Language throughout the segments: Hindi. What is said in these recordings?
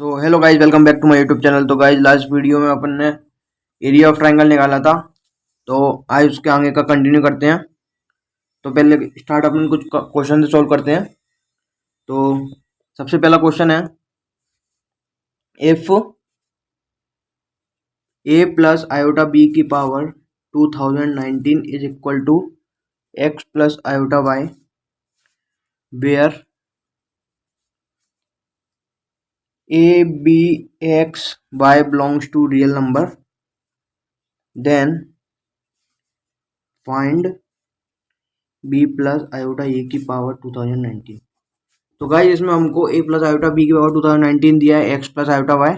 So hello guys, welcome back to my YouTube channel. तो गाइज लास्ट वीडियो में अपन ने एरिया ऑफ ट्रायंगल निकाला था, तो आज उसके आगे का कंटिन्यू करते हैं। तो पहले स्टार्ट अपन कुछ क्वेश्चन से सॉल्व करते हैं। तो सबसे पहला क्वेश्चन है, if a plus iota b की power 2019 is equal to x plus iota y, where a b x y belongs to real number, then find b plus iota a की पावर 2019। तो गाइस इसमें हमको ए प्लस आयोटा बी की पावर 2019 दिया है, एक्स प्लस आयोटा वाई,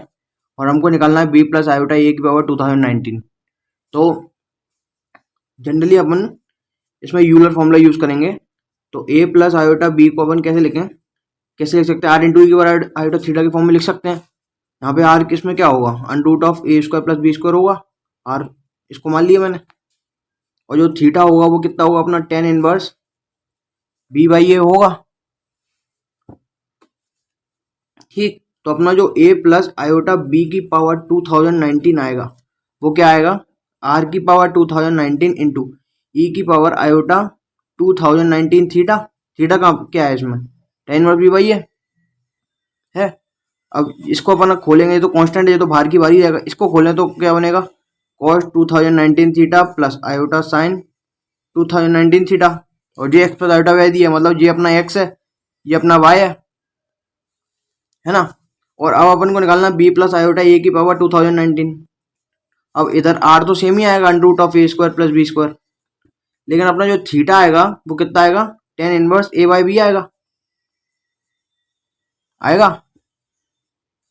और हमको निकालना है बी प्लस आयोटा ए की पावर 2019। तो जनरली अपन इसमें यूलर फॉर्मूला यूज करेंगे। तो ए प्लस आयोटा बी को अपन कैसे लिखें, कैसे लिख सकते हैं? आर इंटू ई की पावर आयोटा थीटा की फॉर्म में लिख सकते हैं। यहाँ पे आर किस में क्या होगा, under root of a square plus b square होगा। आर इसको मान लिया मैंने, और जो थीटा होगा वो कितना होगा अपना, टेन इनवर्स बी बाई ए होगा। ठीक, तो अपना जो a प्लस आयोटा बी की पावर 2019 आएगा, वो क्या आएगा, r की पावर 2019 इंटू ई की पावर आयोटा 2019 थीटा। थीटा का क्या है इसमें, टेन इनवर्स बी बाई है। अब इसको अपन खोलेंगे तो कांस्टेंट है, तो बाहर की बारी रहेगा। इसको खोलें तो क्या बनेगा, cos 2019 theta plus iota sign 2019 theta, और जे एक्स प्लस आयोटा वाई दिया, मतलब ये अपना एक्स है, ये अपना वाई है ना। और अब अपन को निकालना बी प्लस आयोटा ए की पावर 2019। अब इधर आर तो सेम ही आएगा, under root of a square plus b square, लेकिन अपना जो थीटा आएगा वो कितना आएगा, tan inverse a by b आएगा।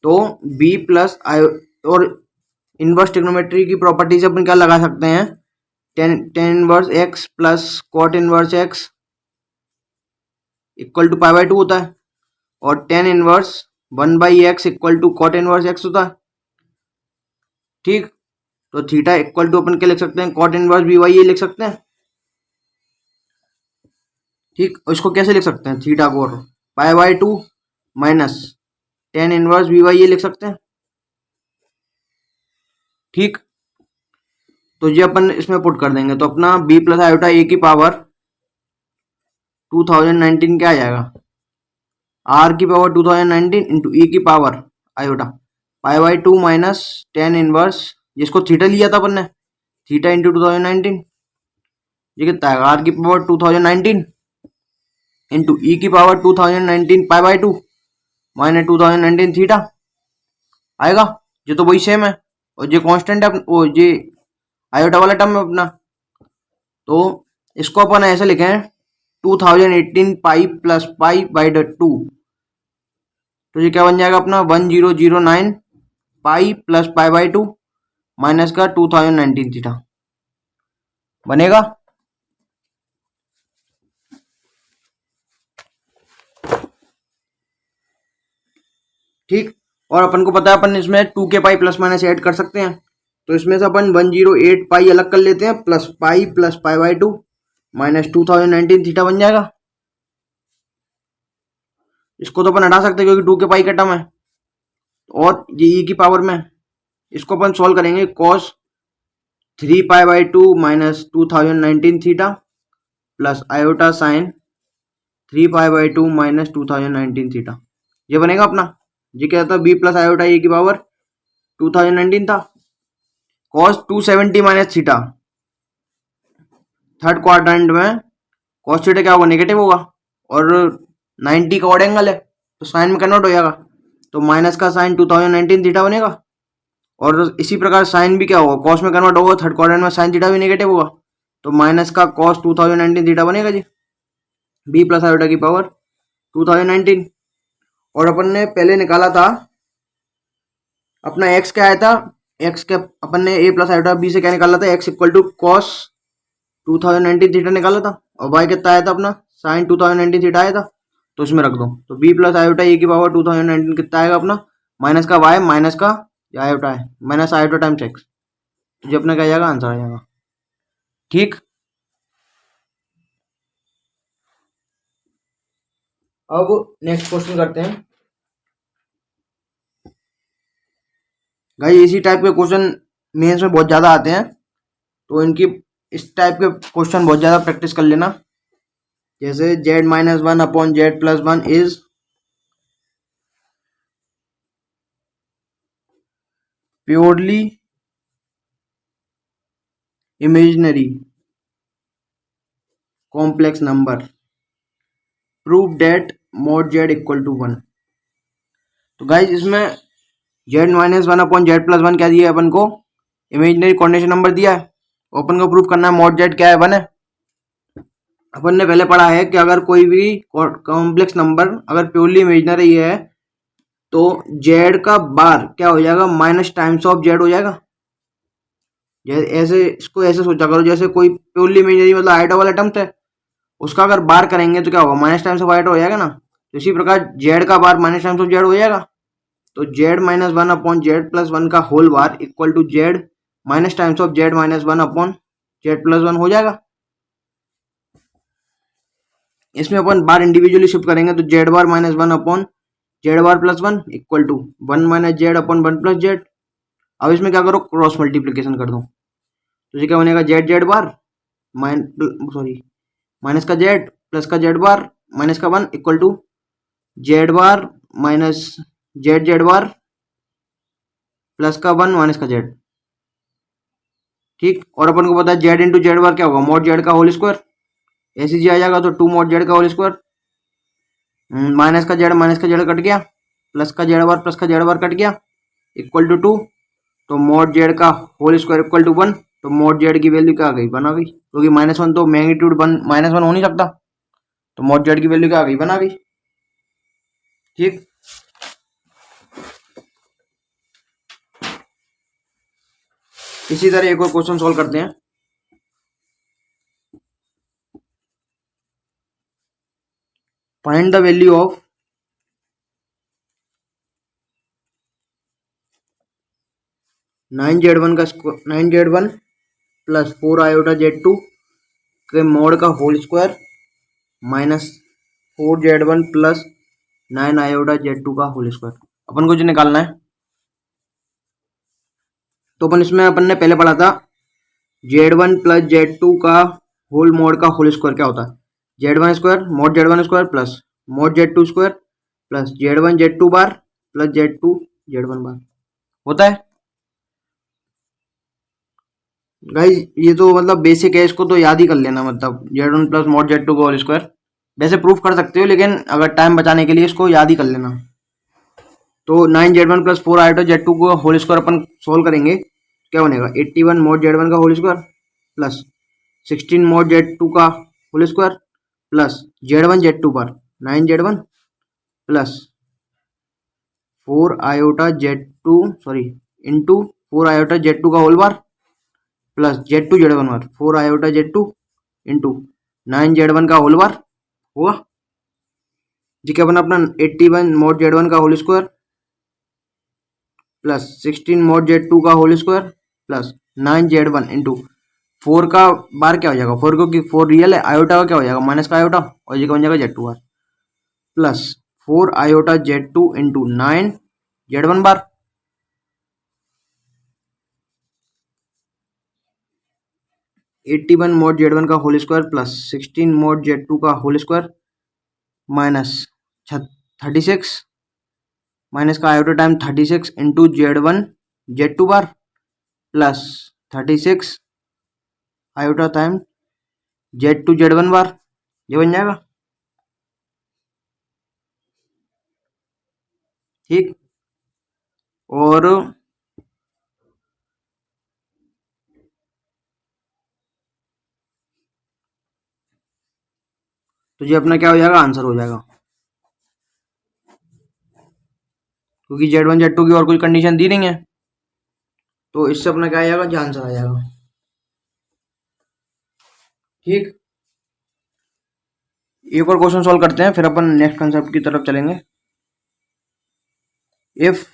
तो बी प्लस आयो, और इनवर्स ट्रिग्नोमेट्री की प्रॉपर्टी से अपन क्या लगा सकते हैं, tan inverse x plus cot inverse x equal to pi by two होता है, और tan inverse one by x equal to cot inverse x होता है। ठीक, तो थीटा इक्वल टू अपन क्या लिख सकते हैं, cot inverse b by a लिख सकते हैं। ठीक, और इसको कैसे लिख सकते हैं, थीटा को pi by two minus tan inverse b by a लिख सकते हैं। ठीक, तो ये अपन इसमें पुट कर देंगे, तो अपना बी प्लस आयोटा ए की पावर 2019 क्या आ जाएगा, आर की पावर 2019 इंटू ई की power iota pi by two minus tan inverse, जिसको थीटा लिया था अपन ने, थीटा इंटू 2019, ये कितना है, आर की पावर 2019 इंटू ई की power 2019 pi by two minus 2019 theta आएगा। ये तो वही सेम है, और ये कांस्टेंट है, वो ये आयोटा वाला टर्म है अपना। तो इसको अपन ऐसे लिखे हैं 2018 pi plus pi by to, तो ये क्या बन जाएगा अपना 1009 pi plus pi by two minus का 2019 थीटा बनेगा। ठीक, और अपन को पता है अपन इसमें 2 के पाई प्लस माइनस ऐड कर सकते हैं, तो इसमें से अपन 108 पाई अलग कर लेते हैं, plus pi by two minus 2019 theta बन जाएगा। इसको तो अपन हटा सकते हैं क्योंकि 2 के पाई का टर्म है, और ये ई की पावर में, इसको अपन सॉल्व करेंगे, cos 3 pi by two minus 2019 theta plus iota sign 3 pi by two minus 2019 theta, ये बनेगा अपना। ये क्या था, बी प्लस आयोटा ए की पावर 2019 था, cos 270 minus theta, third quadrant में कॉस थीटा क्या होगा, नेगेटिव होगा, और 90 का ऑड एंगल है तो साइन में कन्वर्ट हो जाएगा, तो माइनस का साइन 2019 थीटा बनेगा। और इसी प्रकार साइन भी क्या होगा, कॉस में कन्वर्ट होगा, थर्ड क्वाड्रेंट में साइन थीटा भी नेगेटिव होगा, तो माइनस का कॉस 2019 थीटा बनेगा जी, बी प्लस आयोटा की पावर 2019। और अपन ने पहले निकाला था अपना एक्स क्या आया था, एक्स के अपन ने ए प्लस आयोटा बी से क्या निकाला था, x equal to cos 2019 theta निकाला था, और वाई कितना आया था अपना, साइन 2019 थीटा आया था, तो इसमें रख दो। तो बी प्लस आयोटा ए की पावर 2019 कितना आएगा अपना, माइनस का वाई माइनस का आयोटा है, माइनस आयोटा टाइम्स एक्स, तो ये अपना क्या जाएगा, आंसर आ जाएगा। ठीक, अब नेक्स्ट क्वेश्चन करते हैं। गाइस इसी टाइप के क्वेश्चन मेंस में बहुत ज़्यादा आते हैं, तो इनकी इस टाइप के क्वेश्चन बहुत ज़्यादा प्रैक्टिस कर लेना। जैसे z-1/z+1 is purely imaginary complex number, prove that mod z equal to 1। तो गाइज इसमें z-1/z+1 क्या दिया है अपन को, इमेजिनरी कोऑर्डिनेशन नंबर दिया है। अपन को प्रूफ करना है mod z क्या है, 1 है। अपन ने पहले पढ़ा है कि अगर कोई भी कॉम्प्लेक्स नंबर अगर प्योरली इमेजिनरी है तो z का बार क्या हो जाएगा, माइनस टाइम्स ऑफ z हो जाएगा। ऐसे इसको ऐसे सोचा करो, जैसे कोई प्योरली इमेजिनरी मतलब आइटा वाला टर्म्स है, उसका अगर बार करेंगे तो क्या होगा, माइनस टाइम्स ऑफ आइटा हो जाएगा ना। तो इसी प्रकार z का bar minus times of z हो जाएगा। तो z-1/z+1 का whole bar equal to z minus times of z-1/z+1 हो जाएगा। इसमें अपन बार इंडिविजुअली शिफ्ट करेंगे तो z bar minus 1/z+1 equal to 1 minus z/1 + z। अब इसमें क्या करो, क्रॉस मल्टीप्लीकेशन कर दो, तो ये क्या बनेगा, z बार माइनस का z प्लस का z बार माइनस का 1 equal to z bar minus z bar plus का 1 माइनस का z। ठीक, और अपन को पता है z इंटू जेड बार क्या होगा, mod z का होल स्क्वायर। ऐसे जी आ जाएगा तो 2 mod z का होल स्क्वायर, माइनस का z कट गया, प्लस का z बार कट गया इक्वल टू 2। तो mod z का होल स्क्वायर इक्वल टू 1। तो mod z की वैल्यू क्या आ गई, 1 आ गई, क्योंकि -1 तो मैग्नीट्यूड -1 हो नहीं सकता, तो mod z की वैल्यू क्या आ गई, 1 आ गई। ठीक, इसी तरह एक और क्वेश्चन सॉल्व करते हैं। Find the value of 9z1 plus 4 iota z2 के मोड का whole square minus 4z1 plus 9 iota z2 का होल स्क्वायर। अपन को जो निकालना है, तो अपन ने पहले पढ़ा था z1 प्लस z2 का होल मोड का होल स्क्वायर क्या होता है, z1 square mode z1 square plus mod z2 square plus z1 z2 bar plus z2 z1 बार होता है। गाइस ये तो मतलब बेसिक है, इसको तो याद ही कर लेना, मतलब z1 प्लस मोड z2 का होल स्क्वायर। वैसे प्रूफ कर सकते हो, लेकिन अगर टाइम बचाने के लिए इसको याद ही कर लेना। तो 9z1 प्लस 4 आयोटा z2 को होल स्क्वायर अपन सोल्व करेंगे, क्या बनेगा, 81 मोड z1 का whole square plus 16 mod z2 का whole square plus z1 z2 पर 9z1 plus 4 iota z2 sorry into 4 iota z2 का whole bar plus z2 z1 bar 4 iota z2 into 9z1 का होल बार हुआ जी, क्या बना अपना 81 मोड z1 का whole square plus 16 mod z2 का whole square plus 9z1 into 4 का बार क्या हो जाएगा, 4 क्योंकि 4 रियल है, आयोटा का क्या हो जाएगा, माइनस का आयोटा, और ये क्या बन जाएगा z2 bar plus 4 iota z2 into 9z1 bar. Eighty one mod z1 का whole square plus 16 mod z2 का होल स्क्वायर माइनस 36 माइनस का iota time 36 into z1 z2 bar plus 36 iota time z2 z1 bar, ये बन जाएगा। ठीक, और तो ये अपना क्या हो जाएगा, आंसर हो जाएगा, क्योंकि z1 z2 की और कोई कंडीशन दी नहीं है, तो इससे अपना क्या आ जाएगा, जो आंसर आ जाएगा। ठीक, एक और क्वेश्चन सॉल्व करते हैं, फिर अपन नेक्स्ट कंसेप्ट की तरफ चलेंगे। If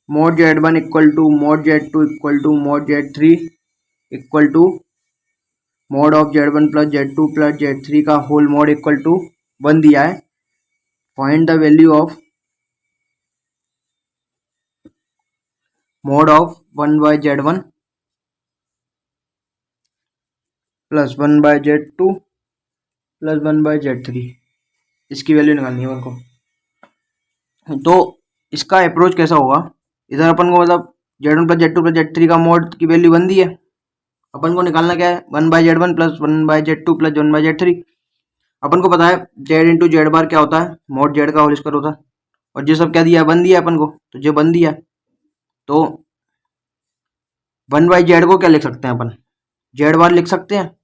mod z1 equal to mod z2 equal to mod z3 equal to mod of z1 plus z2 plus z3 का होल mod इक्वल टू 1 दिया है, find the value of mod of 1/z1 plus 1/z2 plus 1/z3, इसकी वैल्यू निकालनी है अपन को। तो इसका अप्रोच कैसा होगा, इधर अपन को मतलब z1 plus z2 plus z3 का मोड की वैल्यू बन दी है, अपन को निकालना क्या है 1/z1 plus 1/z2 plus 1/z3। अपन को पता है z इंटू जेड बार क्या होता है, मोड जेड का होल स्क्वायर होता है, और ये सब क्या दिया है, बन दिया अपन को, तो जो बन दिया तो 1/z को क्या लिख सकते हैं अपन, जेड बार लिख सकते हैं।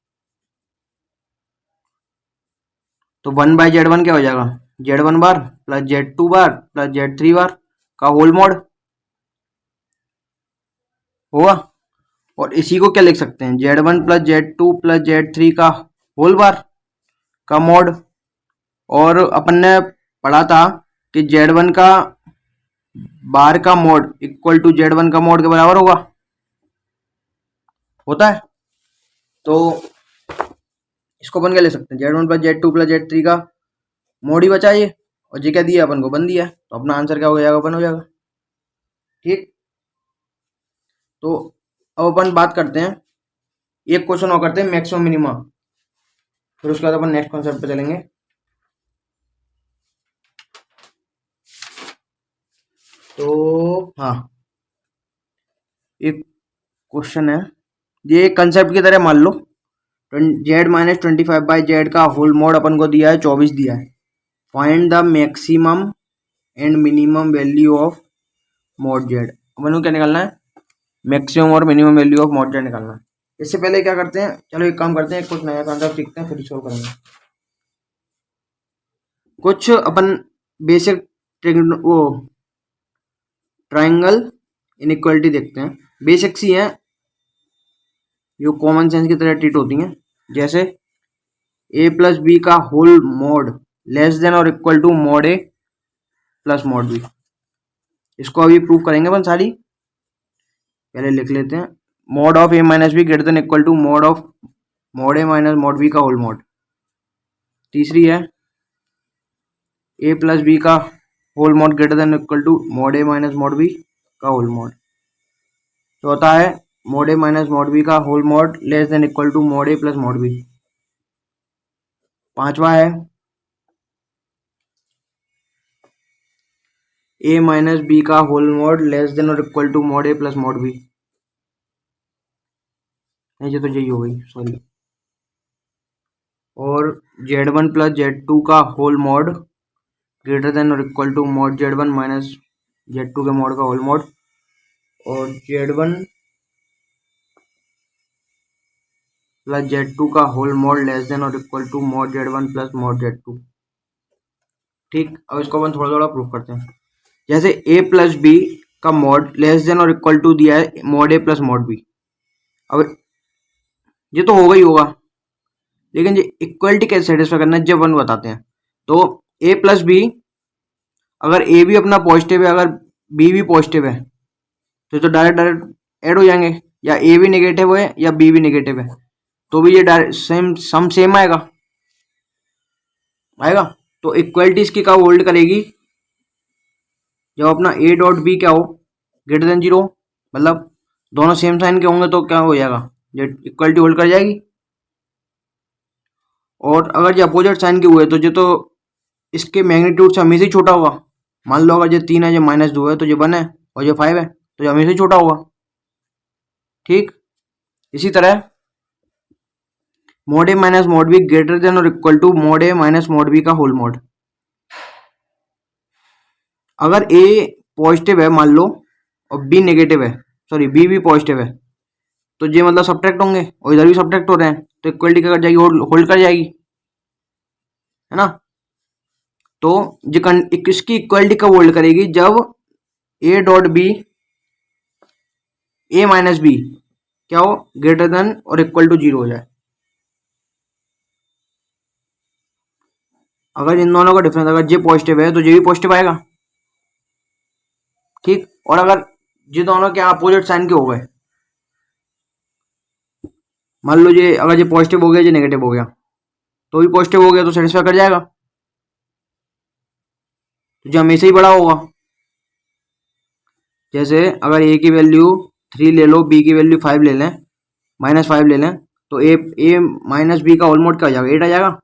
तो 1/z1 क्या हो जाएगा, z1 बार plus z2 bar plus z3 बार का होल मोड होगा। और इसी को क्या लिख सकते हैं, z1 plus z2 plus z3 का होल बार का मोड। और अपन ने पढ़ा था कि z1 का बार का मोड इक्वल टू z1 का मोड के बराबर होता है। तो इसको अपन क्या ले सकते हैं, z1 plus z2 plus z3 का मोड ही बचा ये, और ये क्या दिया अपन को, बन दिया, तो अपना आंसर क्या हो जाएगा, अपन हो जाएगा। ठीक, तो अब अपन बात करते हैं, एक क्वेश्चन और करते हैं मैक्सिमम मिनिमा, फिर उसके बाद अपन नेक्स्ट कॉन्सेप्ट पे चलेंगे। तो हाँ, एक क्वेश्चन है, ये कंसेप्ट की तरह मान लो z-25/z का होल मोड अपन को दिया है 24 दिया है, find the maximum and minimum value of mod z. अपन को क्या निकालना है, मैक्सिमम और minimum value of mod z निकालना है। इससे पहले क्या करते हैं, चलो एक काम करते हैं, कुछ नया कॉन्सेप्ट सीखते हैं फिर सॉल्व करेंगे। कुछ अपन बेसिक वो ट्राइंगल इनइक्वालिटी देखते हैं, बेसिक सी हैं, जो कॉमन सेंस की तरह ट्रीट होती हैं, जैसे a प्लस बी का होल मोड लेस देन और equal to mod a plus mod b. इसको अभी प्रूव करेंगे अपन सारी, पहले लिख लेते हैं, mod of a minus b greater than equal to mod of mod a minus mod b का होल मोड। तीसरी है a प्लस बी का whole mod greater than equal to mod a minus mod b का होल मोड। चौथा है mod a minus mod b का whole mod less than equal to mod a plus mod b. पांचवा है a माइनस बी का होल मोड लेस देन और equal to mod a plus mod b. नहीं, ये तो यही हो गई, सॉरी। और z1 प्लस z2 का होल मोड ग्रेटर देन और equal to mod z1 minus z2 के मोड का होल मोड। और z1 प्लस z2 का होल मोड लेस देन और equal to mod z1 plus mod z2। ठीक, अब इसको अपन थोड़ा थोड़ा प्रूव करते हैं। जैसे a प्लस बी का मोड लेस देन और इक्वल टू दिया है mod a plus mod B. अब ये तो होगा ही होगा, लेकिन ये इक्वलिटी कैसे सेटिस्फाई करना है जब अपन बताते हैं। तो a प्लस बी, अगर a भी अपना पॉजिटिव है, अगर b भी पॉजिटिव है, तो डायरेक्ट डायरेक्ट ऐड हो जाएंगे, या a भी नेगेटिव है या b भी नेगेटिव है, तो भी ये डायरेक्ट सेम आएगा। तो इक्वलिटी इसकी कब होल्ड करेगी, जब अपना a डॉट बी क्या हो, ग्रेटर देन 0, मतलब दोनों सेम साइन के होंगे तो क्या हो जाएगा, इक्वलिटी होल्ड कर जाएगी। और अगर ये अपोजिट साइन के हुए तो ये तो इसके मैग्नीट्यूड से हमेशा ही छोटा होगा। मान लो अगर ये 3 है, ये -2 है, तो ये 1 है, और ये 5 है, तो ये हमेशा ही छोटा होगा। ठीक, इसी तरह mod a minus mod b greater than और equal to mod a minus mod b का होल मोड। अगर ए पॉजिटिव है मान लो और बी नेगेटिव है, सॉरी बी भी पॉजिटिव है, तो ये मतलब सब्ट्रैक्ट होंगे, और इधर भी सब्ट्रैक्ट हो रहे हैं, तो इक्वलिटी क्या कर जाएगी, होल्ड कर जाएगी, है ना। तो ये इसकी इक्वलिटी कब होल्ड करेगी, जब a dot b a minus b क्या हो, ग्रेटर देन और इक्वल टू 0 हो जाए। अगर इन दोनों का डिफरेंस, अगर ये पॉजिटिव है तो ये भी पॉजिटिव आएगा। ठीक, और अगर ये दोनों क्या अपोजिट साइन के हो गए, मान लो ये अगर ये पॉजिटिव हो गया, ये नेगेटिव हो गया, तो भी पॉजिटिव हो गया तो सेटिस्फाई कर जाएगा, तो जो हमेशा ही बड़ा होगा। जैसे अगर ए की वैल्यू 3 ले लो, बी की वैल्यू 5 ले लें, -5 ले लें, तो ए माइनस बी का होल मोड क्या हो जाएगा, 8 आ जाएगा।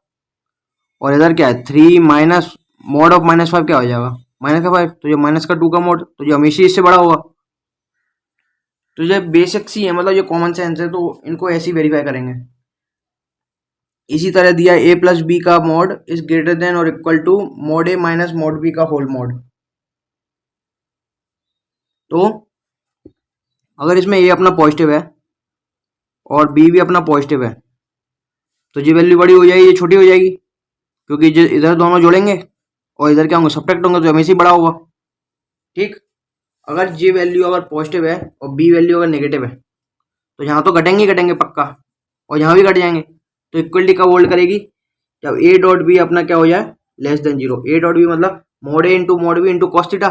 और इधर क्या है, 3 माइनस मोड ऑफ -5 क्या हो जाएगा, -5। तो ये माइनस का 2 का मोड, तो ये हमेशा इससे बड़ा होगा। तो ये बेसिक सी है, मतलब ये कॉमन सेंस है, तो इनको ऐसे ही वेरीफाई करेंगे। इसी तरह दिया a प्लस बी का मॉड इज ग्रेटर देन और equal to mod a minus mod b का होल मॉड। तो अगर इसमें a अपना पॉजिटिव है और b भी अपना पॉजिटिव है, तो ये वैल्यू बड़ी हो जाएगी, ये छोटी हो जाएगी, क्योंकि इधर दोनों जोड़ेंगे और इधर क्या होंगे, सब्ट्रैक्ट होंगे, तो हमेशा ही बड़ा होगा। ठीक, अगर ये वैल्यू अगर पॉजिटिव है और बी वैल्यू अगर नेगेटिव है, तो यहाँ तो घटेंगे ही घटेंगे पक्का, और यहाँ भी घट जाएंगे। तो इक्वलिटी कब होल्ड करेगी, जब ए डॉट बी अपना क्या हो जाए, less than 0। A dot b मतलब mod a into mod b into cos theta.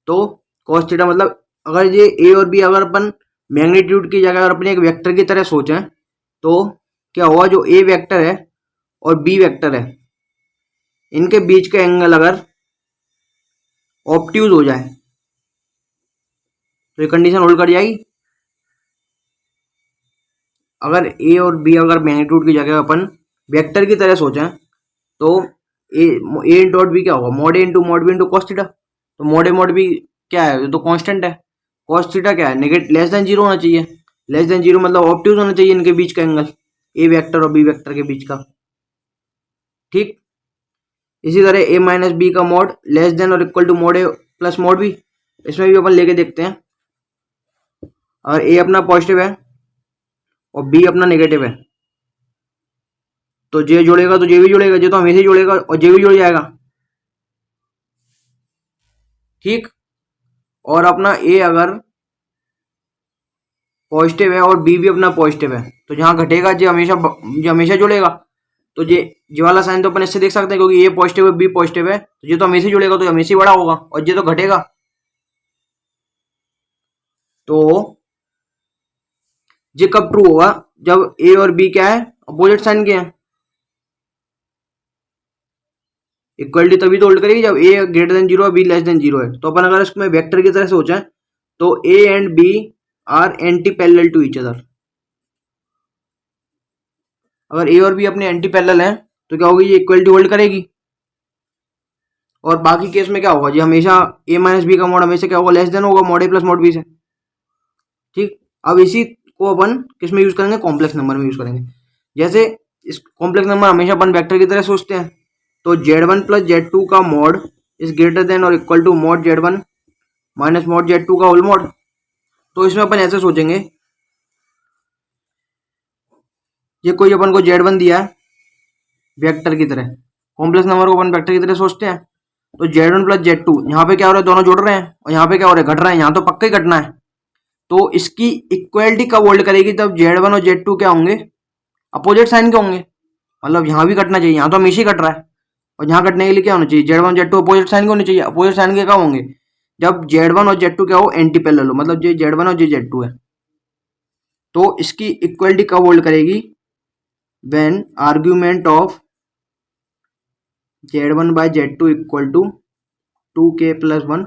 तो कॉस थीटा मतलब अगर ये ए और बी अगर अपन मैग्नीट्यूड की जगह अगर अपने एक वेक्टर की तरह सोचें, तो क्या हुआ, जो ए वेक्टर है और बी वेक्टर है, इनके बीच का एंगल अगर ऑब्ट्यूज हो जाए, तो ये कंडीशन होल्ड कर जाएगी। अगर ए और बी अगर मैग्नीट्यूड की जगह अपन वेक्टर की तरह सोचें, तो ए डॉट बी क्या होगा, mod a into mod b into cos theta. तो मॉड बी क्या है, तो कांस्टेंट है। कॉस थीटा क्या है, नेगेटिव लेस देन 0 होना चाहिए। लेस देन 0 मतलब ऑब्ट्यूज होना चाहिए इनके बीच का एंगल, ए वेक्टर और बी वेक्टर के बीच का। ठीक, इसी तरह ए माइनस बी का मॉड लेस देन और equal to mod a plus mod b, इसमें भी अपन लेके देखते हैं। और ए अपना पॉजिटिव है और बी अपना नेगेटिव है, तो जे जोड़ेगा तो जे भी जोड़ेगा, जे तो हमेशा ही जोड़ेगा और जे भी जुड़ जाएगा। ठीक, और अपना ए अगर पॉजिटिव है और बी भी अपना पॉजिटिव है, तो जहां घटेगा जे हमेशा जुड़ेगा। तो जे वाला साइन तो अपन इससे देख सकते हैं, क्योंकि ए पॉजिटिव है बी पॉजिटिव है, तो ये तो हमेशा जुड़ेगा, तो हमेशा ही बड़ा होगा, और ये तो घटेगा। तो ये कब ट्रू होगा, जब ए और बी क्या है, अपोजिट साइन के हैं। इक्वलिटी तभी तो होल्ड करेगी जब ए ग्रेटर देन 0 और बी लेस देन 0 है। तो अपन अगर इसमें वेक्टर की तरह सोचें, तो a and b are anti parallel to each other. अगर ए और बी अपने एंटी पैरेलल हैं, तो क्या होगी, ये इक्वलिटी होल्ड करेगी। और बाकी केस में क्या होगा, ये हमेशा ए माइनस बी का मॉड हमेशा क्या होगा, लेस देन होगा mod a plus mod B से। ठीक, अब इसी को अपन किस में यूज करेंगे, कॉम्प्लेक्स नंबर में यूज करेंगे। जैसे इस कॉम्प्लेक्स नंबर हमेशा अपन वेक्टर की तरह सोचते हैं, तो z1 प्लस z2 का मॉड इज ग्रेटर देन और equal to mod z1 minus mod z2 का होल मॉड। तो इसमें अपन ऐसे सोचेंगे, ये कोई अपन को z1 दिया है वेक्टर की तरह, कॉम्प्लेक्स नंबर को अपन वेक्टर की तरह सोचते हैं, तो z1 प्लस z2 यहाँ पे क्या हो रहा है, दोनों जुड़ रहे हैं, और यहाँ पे क्या हो रहा है, घट रहे हैं, यहाँ तो पक्का ही घटना है। तो इसकी इक्वलिटी कब होल्ड करेगी, तब z1 और z2 क्या होंगे, अपोजिट साइन के होंगे। मतलब यहाँ भी कटना चाहिए, यहाँ तो हमेशा ही कट रहा है, और यहाँ कटने के लिए क्या होना चाहिए, z1 z2 अपोजिट साइन के होने चाहिए। अपोजिट साइन के क्या होंगे, जब z1 और z2 क्या हो, एंटी पैरेलल हो, मतलब ये z1 और ये z2 है। तो इसकी इक्वलिटी कब होल्ड करेगी, when argument of z1 by z2 equal to 2k plus 1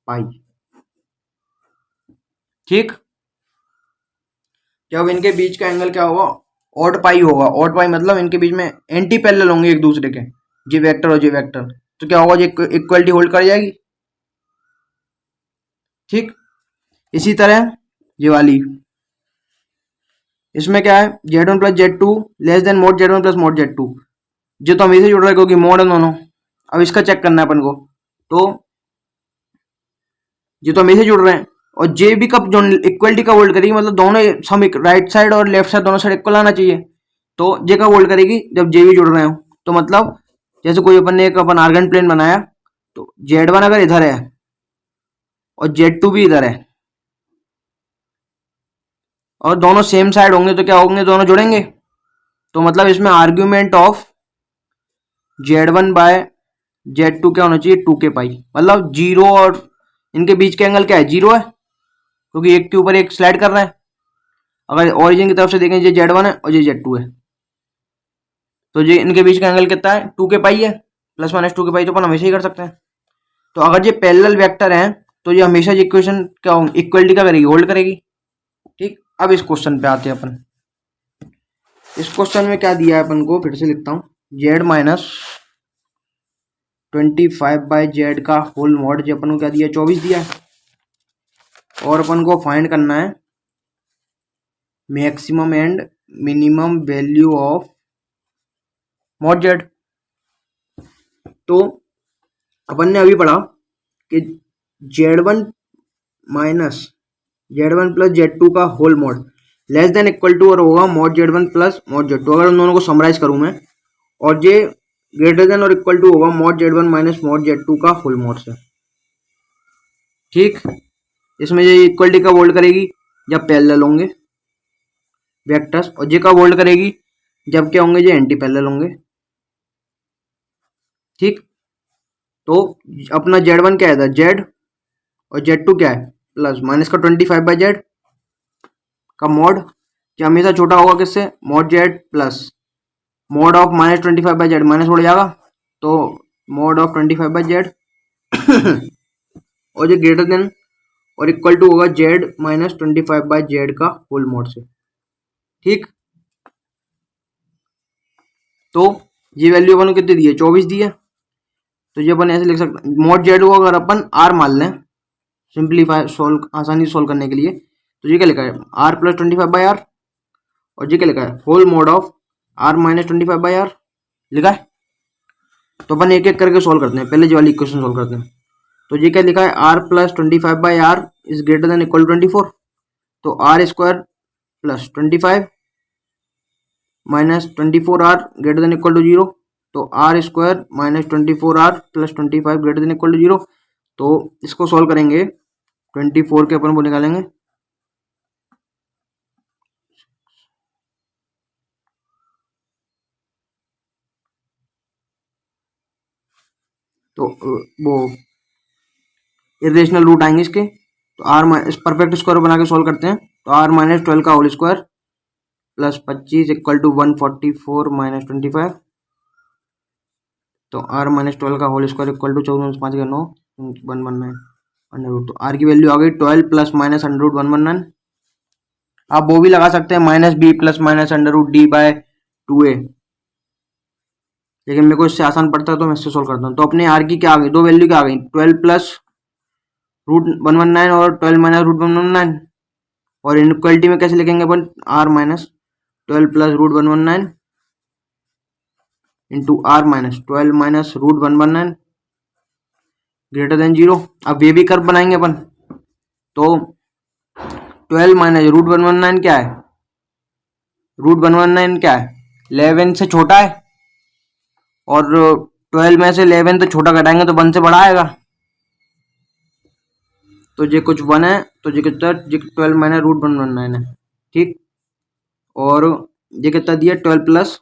pi. ठीक, जब इनके बीच का एंगल क्या होगा, ऑड पाई होगा। ऑड पाई मतलब इनके बीच में एंटी पैरेलल होंगे एक दूसरे के, जी वेक्टर और जी वेक्टर, तो क्या होगा, इक्वलिटी होल्ड कर जाएगी। ठीक, इसी तरह ये वाली, इसमें क्या है, z1 plus z2 less than mode z1 plus mod z2, जो तो हमेशा जुड़ रहा है क्योंकि मोड है दोनों। अब इसका चेक करना है अपन को, तो ये तो हमेशा जुड़ रहे हैं, और जे भी कब जो इक्वलिटी का होल्ड करेगी, मतलब दोनों सम राइट साइड और लेफ्ट साइड दोनों साइड इक्वल आना चाहिए। तो जे का होल्ड करेगी जब जे भी जुड़ रहे हो। तो मतलब जैसे कोई अपन ने एक अपन आर्गन प्लेन बनाया, तो z1 अगर इधर है और z2 भी इधर है, और दोनों सेम साइड होंगे, तो क्या होंगे, दोनों जुड़ेंगे। तो मतलब इसमें argument of z1 by z2 क्या होना चाहिए, 2k पाई। मतलब 0 और इनके बीच का एंगल क्या है, 0 है, क्योंकि एक के ऊपर एक स्लाइड कर रहा है। अगर ओरिजिन की तरफ से देखें, ये z1 है और ये z2 है, तो ये इनके बीच का एंगल कितना है, 2k पाई है, प्लस माइनस 2k पाई तो अपन हमेशा ही कर सकते हैं। तो अगर ये पैरेलल वेक्टर हैं, तो ये हमेशा ये इक्वेशन क्या होगी, इक्वलिटी क्या करेगी, होल्ड करेगी। ठीक, अब इस क्वेश्चन पे आते हैं अपन। इस क्वेश्चन में क्या दिया है अपन को, फिर से लिखता हूँ, जेड माइनस 25/z का होल मॉड, जो अपन को क्या दिया, 24 दिया है। और अपन को फाइंड करना है maximum and minimum value of mod Z. तो अपन ने अभी पढ़ा कि z1 minus z1 plus z2 का whole mod less than equal to और होगा mod z1 plus mod z2। अगर उन दोनों को समराइज करूं मैं, और ये ग्रेटर देन और इक्वल टू होगा mod z1 minus mod z2 का होल मॉड से। ठीक, इसमें ये इक्वलिटी का होल्ड करेगी जब पैरेलल होंगे वेक्टर्स, और जे का होल्ड करेगी जब क्या होंगे, ये एंटी पैरेलल होंगे। ठीक, तो अपना z1 क्या है, z, और z2 क्या है, प्लस माइनस का 25/z का मॉड, जो हमेशा छोटा होगा किससे, mod z plus mod of minus 25/z, minus उड़ जाएगा तो मॉड ऑफ 25/z और जो ग्रेटर देन और इक्वल टू होगा z माइनस 25/z का होल मॉड से। ठीक, तो ये वैल्यू अपन को कितनी दी है, 24 दी है। तो ये अपन ऐसे लिख सकते हैं, मॉड z को अगर अपन r मान लें सिंप्लीफाई सोल्व, आसानी से सोल्व करने के लिए, तो ये क्या लिखा है, r प्लस 25/r, और ये क्या लिखा है, whole mod of r minus 25/r लिखा है। तो अपन एक एक करके सोल्व करते हैं, पहले जो वाली इक्वेशन सोल्व करते हैं। तो ये क्या लिखा है, r plus 25/r is greater than equal to 24। तो r square plus 25 minus 24r greater than equal to 0। तो r square minus 24r plus 25 greater than equal to 0। तो इसको सॉल्व करेंगे, 24 के अपन वो निकालेंगे, तो वो इरेशनल रूट आएंगे इसके। तो r इस परफेक्ट स्क्वायर बना के सॉल्व करते हैं। तो r माइनस 12 का whole square plus 25 equal to 144 minus 25। तो r माइनस 12 का होल स्क्वायर इक्वल टू 14 5 का 9 119 अंडर रूट। तो r की वैल्यू आ गई 12 प्लस माइनस अंडर रूट 119। आप वो भी लगा सकते हैं minus b plus minus under root D by 2a, लेकिन मेरे को इससे आसान पड़ता है तो मैं इससे सोल्व करता हूँ। तो अपने r की क्या आ गई, दो वैल्यू क्या आ गई, 12 प्लस रूट 119 और 12 माइनस रूट 119। और इनइक्वालिटी में कैसे लिखेंगे अपन, r minus 12 plus root 119 into r minus 12 minus root 119 greater than 0। अब ये भी कर्व बनाएंगे अपन। तो 12 माइनस रूट 119 क्या है, रूट 119 क्या है, 11 से छोटा है, और 12 में से 11 तो छोटा घटाएंगे तो 1 से बड़ा आएगा। तो ये कुछ 1 है, तो ये कितना, ये 12 माइनस रूट 119 है। ठीक, और ये कितना दिया, 12 प्लस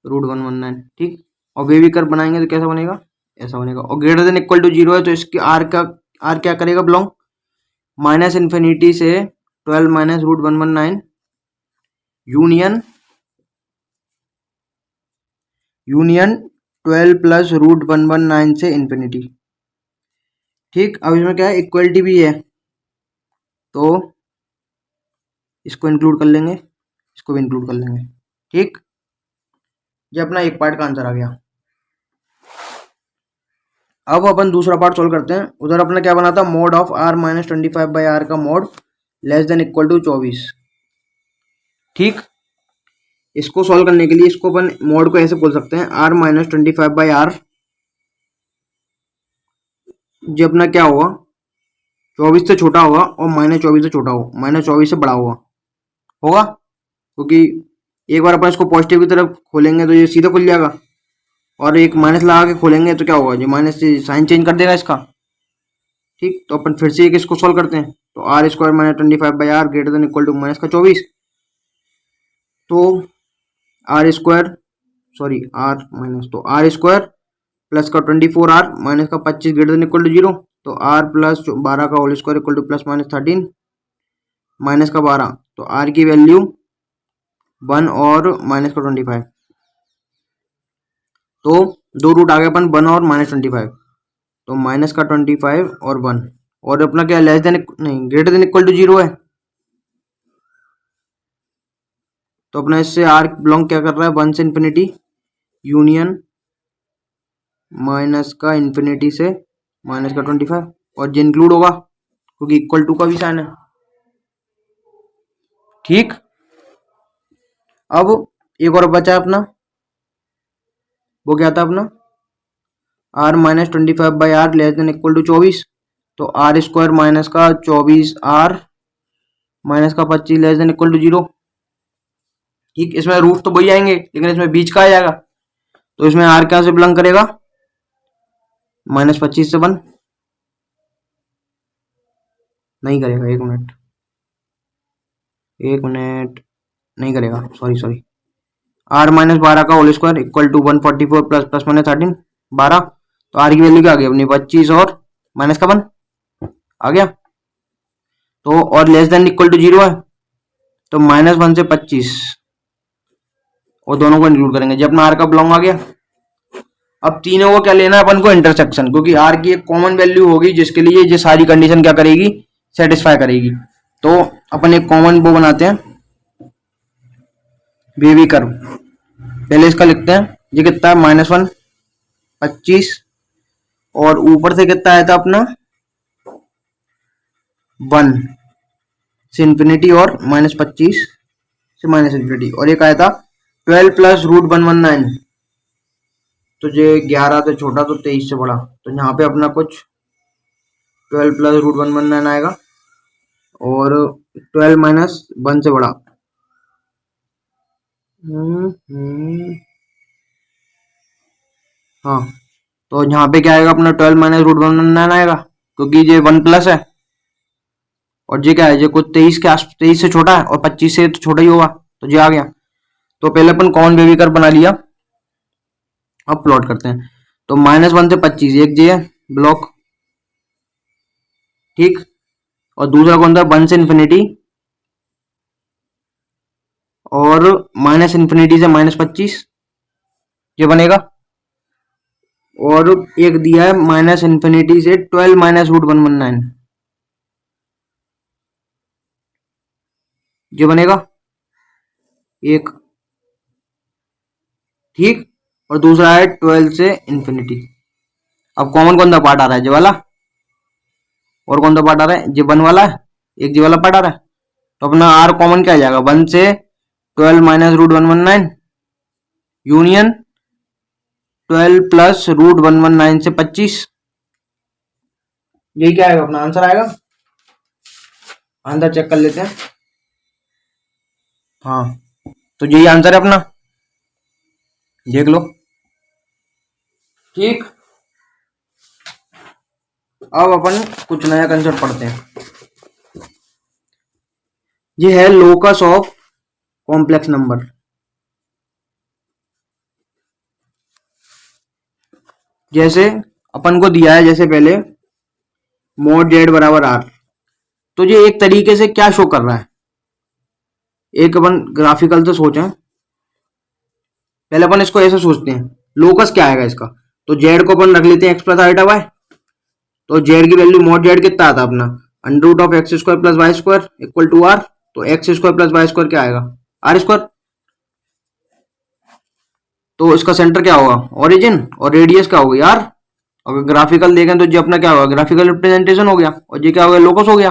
रूट 119। ठीक, और वे भी कर्व बनाएंगे तो कैसा बनेगा, ऐसा बनेगा। और ग्रेटर देन इक्वल टू 0 है, तो इसकी r क्या करेगा, बिलोंग माइनस इन्फिनिटी से 12 minus root 119 union 12 plus root 119 से इन्फिनिटी। ठीक, अब इसमें क्या है, इक्वलिटी भी है, तो इसको इंक्लूड कर लेंगे, इसको भी इंक्लूड कर लेंगे। ठीक, ये अपना एक पार्ट का आंसर आ गया। अब अपन दूसरा पार्ट सोल्व करते हैं। उधर अपना क्या बना था, mode of r minus 25/r का mod less than equal to 24। ठीक, इसको सॉल्व करने के लिए इसको अपन मोड को ऐसे बोल सकते हैं, r माइनस 25/r जो अपना क्या होगा, 24 से छोटा होगा और माइनस 24 से छोटा होगा, माइनस 24 से बड़ा होगा, क्योंकि एक बार अपन इसको पॉजिटिव की तरफ खोलेंगे तो ये सीधा खुल जाएगा, और एक माइनस लगा के खोलेंगे तो क्या होगा, जो माइनस से साइन चेंज कर देगा इसका। ठीक, तो अपन फिर से एक इसको सॉल्व करते हैं। तो r square minus 25/r greater than equal to minus का 24। तो r square sorry r minus, तो r स्क्वायर प्लस का 24r माइनस का 25 ग्रेटर देन इक्वल टू 0। तो r प्लस 12 का whole square equal to plus minus 13 minus का 12। तो r की वैल्यू 1 और माइनस का 25। तो दो रूट आ गए अपन 1 और माइनस 25। तो माइनस का 25 और 1, और अपना क्या लेस देन नहीं ग्रेटर देन इक्वल टू 0 है, तो अपना इससे आर बिलोंग क्या कर रहा है 1 से इन्फिनिटी यूनियन माइनस का इन्फिनिटी से माइनस का 25, और जो इंक्लूड होगा क्योंकि इक्वल टू का भी साइन है। ठीक, अब एक और बचा अपना, वो क्या था अपना r minus 25 by r less than equal to 24, तो आर स्क्वायर माइनस का 24 आर माइनस का 25 लेस देन इक्वल टू 0। ठीक, इसमें रूट तो वही आएंगे लेकिन इसमें बीच का आ जाएगा, तो इसमें आर क्या से बिलोंग करेगा -25 से 1 नहीं करेगा, एक मिनट नहीं करेगा, सॉरी आर माइनस 12 का whole square equal to 144 plus plus minus 13 12, तो आर की वैल्यू क्या आ गई अपनी 25 और माइनस का 1 आ गया, तो और लेस देन इक्वल टू 0 है, तो -1 से 25 और दोनों को इंक्लूड करेंगे जब अपना आर का बिलोंग आ गया। अब तीनों को क्या लेना है अपन को इंटरसेक्शन, क्योंकि आर की एक कॉमन वैल्यू होगी जिसके लिए ये सारी कंडीशन क्या करेगी सेटिस्फाई करेगी, तो अपन एक कॉमन वो बनाते हैं वेवी कर्व। पहले इसका लिखते हैं, ये कितना है -1 25 और ऊपर से कितना आया था अपना 1 से इन्फिनिटी और -25 से माइनस इन्फिनिटी, और एक आया था 12 प्लस रूट 119, तो ये 11 से छोटा तो 23 से बड़ा, तो यहाँ पे अपना कुछ 12 प्लस रूट 119 आएगा और 12 माइनस 1 से बड़ा। हाँ, तो यहाँ पे क्या आएगा अपना 12 माइनस रूट 119 आएगा, क्योंकि ये 1 प्लस है और ये क्या है, ये कुछ 23 के आस 23 से छोटा है और 25 से तो छोटा ही होगा, तो ये आ गया। तो पहले अपन कॉमन वेवी कर्व बना लिया, अब प्लॉट करते हैं। तो -1 से 25 एक जी है ब्लॉक, ठीक, और दूसरा कौन था 1 से इन्फिनिटी और माइनस इन्फिनिटी से -25 ये बनेगा, और एक दिया है माइनस इन्फिनिटी से 12 माइनस रूट 119 ये बनेगा एक, ठीक, और दूसरा है 12 से इन्फिनिटी। अब कॉमन कौन सा पार्ट आ रहा है ये वाला, और कौन सा पार्ट आ रहा है ये 1 वाला है, एक जी वाला पार्ट आ रहा है, तो अपना आर कॉमन क्या आ जाएगा 1 से 12 minus root 119 union 12 plus root 119 से 25, यही क्या आएगा अपना आंसर आएगा। आंसर चेक कर लेते हैं, हाँ, तो यही आंसर है अपना, देख लो। ठीक, अब अपन कुछ नया कंसेप्ट पढ़ते हैं, ये है लोकस ऑफ कॉम्प्लेक्स नंबर। जैसे अपन को दिया है, जैसे पहले mod z बराबर r, तो ये एक तरीके से क्या शो कर रहा है, एक अपन ग्राफिकल से सोचें, पहले अपन इसको ऐसे सोचते हैं लोकस क्या आएगा इसका, तो z को अपन रख लेते हैं x प्लस आइटा वाई, तो z की वैल्यू mod z कितना आता अपना under root of x square plus y square equal to r, तो x square plus y square क्या आएगा r स्क्वायर, तो इसका सेंटर क्या होगा ओरिजिन और रेडियस क्या होगी r, अगर ग्राफिकल देखें तो ये अपना क्या होगा ग्राफिकल रिप्रेजेंटेशन हो गया, और ये क्या हो गया लोकस हो गया,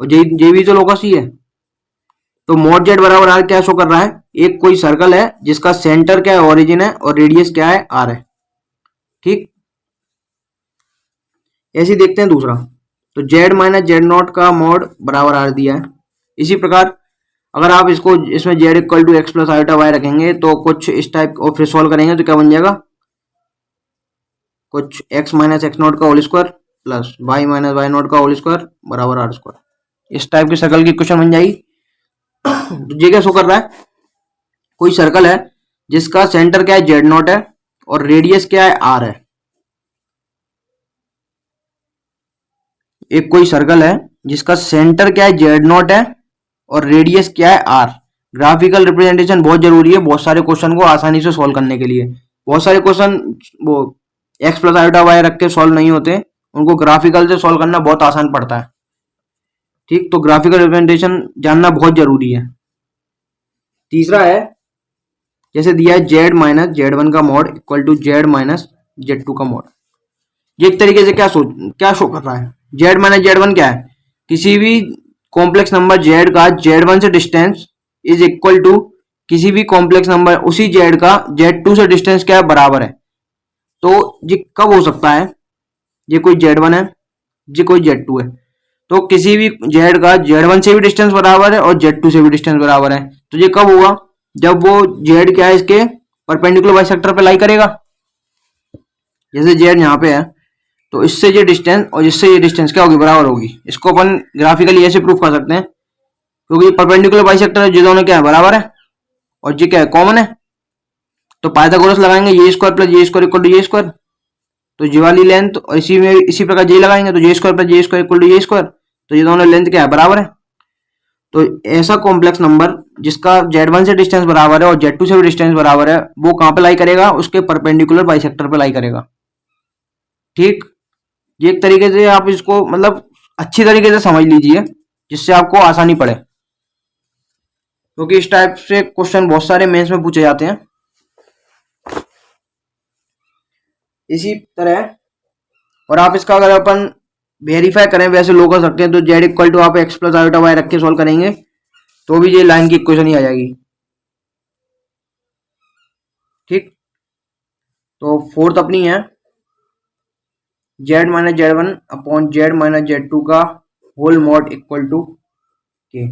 और ये भी तो लोकस ही है। तो mod z बराबर r क्या शो कर रहा है, एक कोई सर्कल है जिसका सेंटर क्या है ओरिजिन है और रेडियस क्या है r है, ठीक। ऐसे ही देखते हैं दूसरा, तो z माइनस जेड नॉट का mod बराबर r दिया है। इसी प्रकार अगर आप इसको इसमें z equal to x plus iota y रखेंगे तो कुछ इस टाइप और फिर सॉल्व करेंगे तो क्या बन जाएगा, कुछ x माइनस एक्स नॉट का whole square plus y minus y not का होल स्क्वायर बराबर r स्क्वायर, इस टाइप की सर्कल की क्वेश्चन बन जाएगी। तो ये क्या शो कर रहा है, कोई सर्कल है जिसका सेंटर क्या है जेड नॉट है और रेडियस क्या है r है, एक कोई सर्कल है जिसका सेंटर क्या है जेड नॉट है और रेडियस क्या है r। ग्राफिकल रिप्रेजेंटेशन बहुत जरूरी है बहुत सारे क्वेश्चन को आसानी से सॉल्व करने के लिए, बहुत सारे क्वेश्चन वो एक्स प्लस आयोटा वाई रख के सॉल्व नहीं होते, उनको ग्राफिकल से सॉल्व करना बहुत आसान पड़ता है। ठीक, तो ग्राफिकल रिप्रेजेंटेशन जानना बहुत जरूरी है। तीसरा है, जैसे दिया है जेड माइनस जेड वन का mod equal to z minus z two का मॉड। ये एक तरीके से क्या शो कर रहा है, जेड माइनस जेड वन क्या है, किसी भी कॉम्प्लेक्स नंबर जेड का जेड वन से डिस्टेंस इज इक्वल टू किसी भी कॉम्प्लेक्स नंबर उसी जेड का जेड टू से डिस्टेंस क्या है, बराबर है। तो ये कब हो सकता है, ये कोई जेड वन है, ये कोई जेड टू है, तो किसी भी जेड का जेड वन से भी डिस्टेंस बराबर है और जेड टू से भी डिस्टेंस बराबर है। तो ये कब होगा, जब वो जेड क्या है इसके परपेंडिकुलर बाइसेक्टर पे लाई करेगा। जैसे जेड यहाँ पे है, तो इससे ये डिस्टेंस और इससे ये डिस्टेंस क्या होगी, बराबर होगी। इसको अपन ग्राफिकली ऐसे प्रूफ कर सकते हैं, क्योंकि परपेंडिकुलर बाइसेक्टर है, ये दोनों क्या है, बराबर है, और ये क्या है, कॉमन है। तो पाइथागोरस लगाएंगे, ये स्क्वायर प्लस ये स्क्वायर इक्वल टू ये स्क्वायर, तो ये वाली लेंथ, और इसी में इसी प्रकार ये लगाएंगे तो ये स्क्वायर प्लस ये स्क्वायर इक्वल टू ये स्क्वायर, तो ये दोनों लेंथ क्या है, बराबर है। तो ऐसा कॉम्प्लेक्स नंबर जिसका जेड वन से डिस्टेंस बराबर है और जेड टू से भी डिस्टेंस बराबर है, वो कहाँ पे लाई करेगा, उसके परपेंडिकुलर बाइसेक्टर पे लाई करेगा। ठीक, ये एक तरीके से आप इसको मतलब अच्छी तरीके से समझ लीजिए, जिससे आपको आसानी पड़े, क्योंकि इस टाइप से क्वेश्चन बहुत सारे मेंस में पूछे जाते हैं। इसी तरह, और आप इसका अगर अपन वेरीफाई करें वैसे लोग कर सकते हैं, तो जेड इक्वल टू आप एक्स प्लस आयोटा वाई रख के सॉल्व करेंगे तो भी ये लाइन की इक्वेशन ही आ जाएगी। ठीक, तो फोर्थ अपनी है z minus z one upon z minus z two का whole mod equal to k.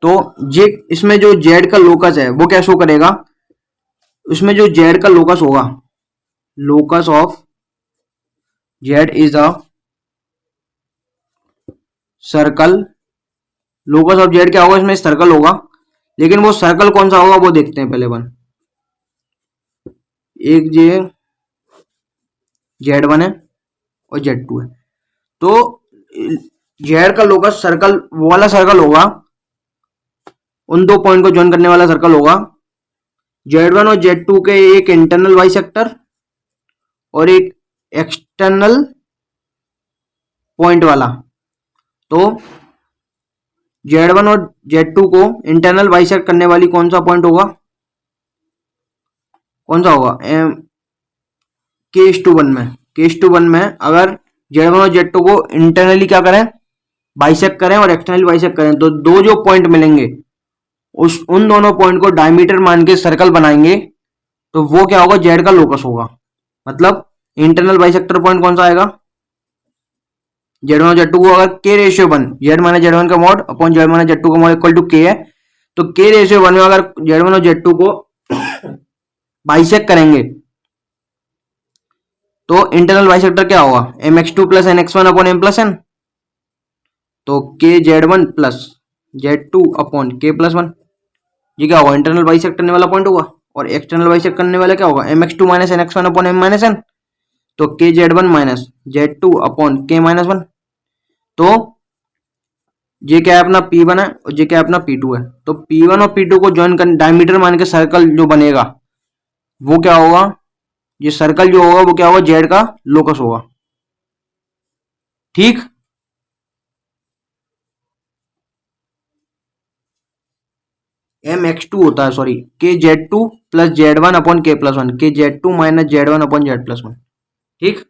तो ये इसमें जो जेड का लोकस है वो क्या शो करेगा, इसमें जो जेड का लोकस होगा, locus of Z is a circle, locus of Z क्या होगा, इसमें सर्कल होगा, लेकिन वो सर्कल कौन सा होगा वो देखते हैं पहले वन। एक ये जेड वन है और जेड टू है, तो जेड का लोकस सर्कल वो वाला सर्कल होगा, उन दो पॉइंट को ज्वाइन करने वाला सर्कल होगा, जेड वन और जेड टू के एक इंटरनल बाइसेक्टर और एक एक्सटर्नल पॉइंट वाला। तो जेड वन और जेड टू को इंटरनल बाइसेक्ट करने वाली कौन सा पॉइंट होगा, कौन सा होगा, केस टू वन में, केस टू वन में अगर जेड वन और जेड टू को इंटरनली क्या करें, बाइसेक्ट करें और एक्सटर्नली बाइसेक्ट करें, तो दो जो पॉइंट मिलेंगे उस उन दोनों पॉइंट को डायमीटर मान के सर्कल बनाएंगे, तो वो क्या होगा, जेड का लोकस होगा। मतलब इंटरनल बाइसेक्टर पॉइंट कौन सा आएगा, जेड वन और जेड टू को अगर k ratio one, z minus z one का mod upon z minus z two का मॉड इक्वल टू के है, तो के रेशियो वन में अगर जेड वन और जेड टू को बाइसेक्ट करेंगे तो इंटरनल बाइसेक्टर क्या होगा, m x two plus n x one upon m plus n, तो k z one plus z two upon k plus one, ये क्या होगा, इंटरनल बाइसेक्ट करने वाला पॉइंट होगा, और एक्सटर्नल बाइसेक्ट करने वाला क्या होगा, m x two minus n x one upon m minus n, तो k z one minus z two upon k minus one. तो ये क्या है अपना पी वन है और ये क्या है अपना पी टू है, तो पी वन और पी टू को ज्वाइन कर डायमीटर मान के सर्कल जो बनेगा वो क्या होगा, ये सर्कल जो होगा वो क्या होगा, जेड का लोकस होगा। ठीक, एम एक्स टू होता है, sorry, k z two plus z one upon k plus one, k z two minus z one upon z plus one. ठीक,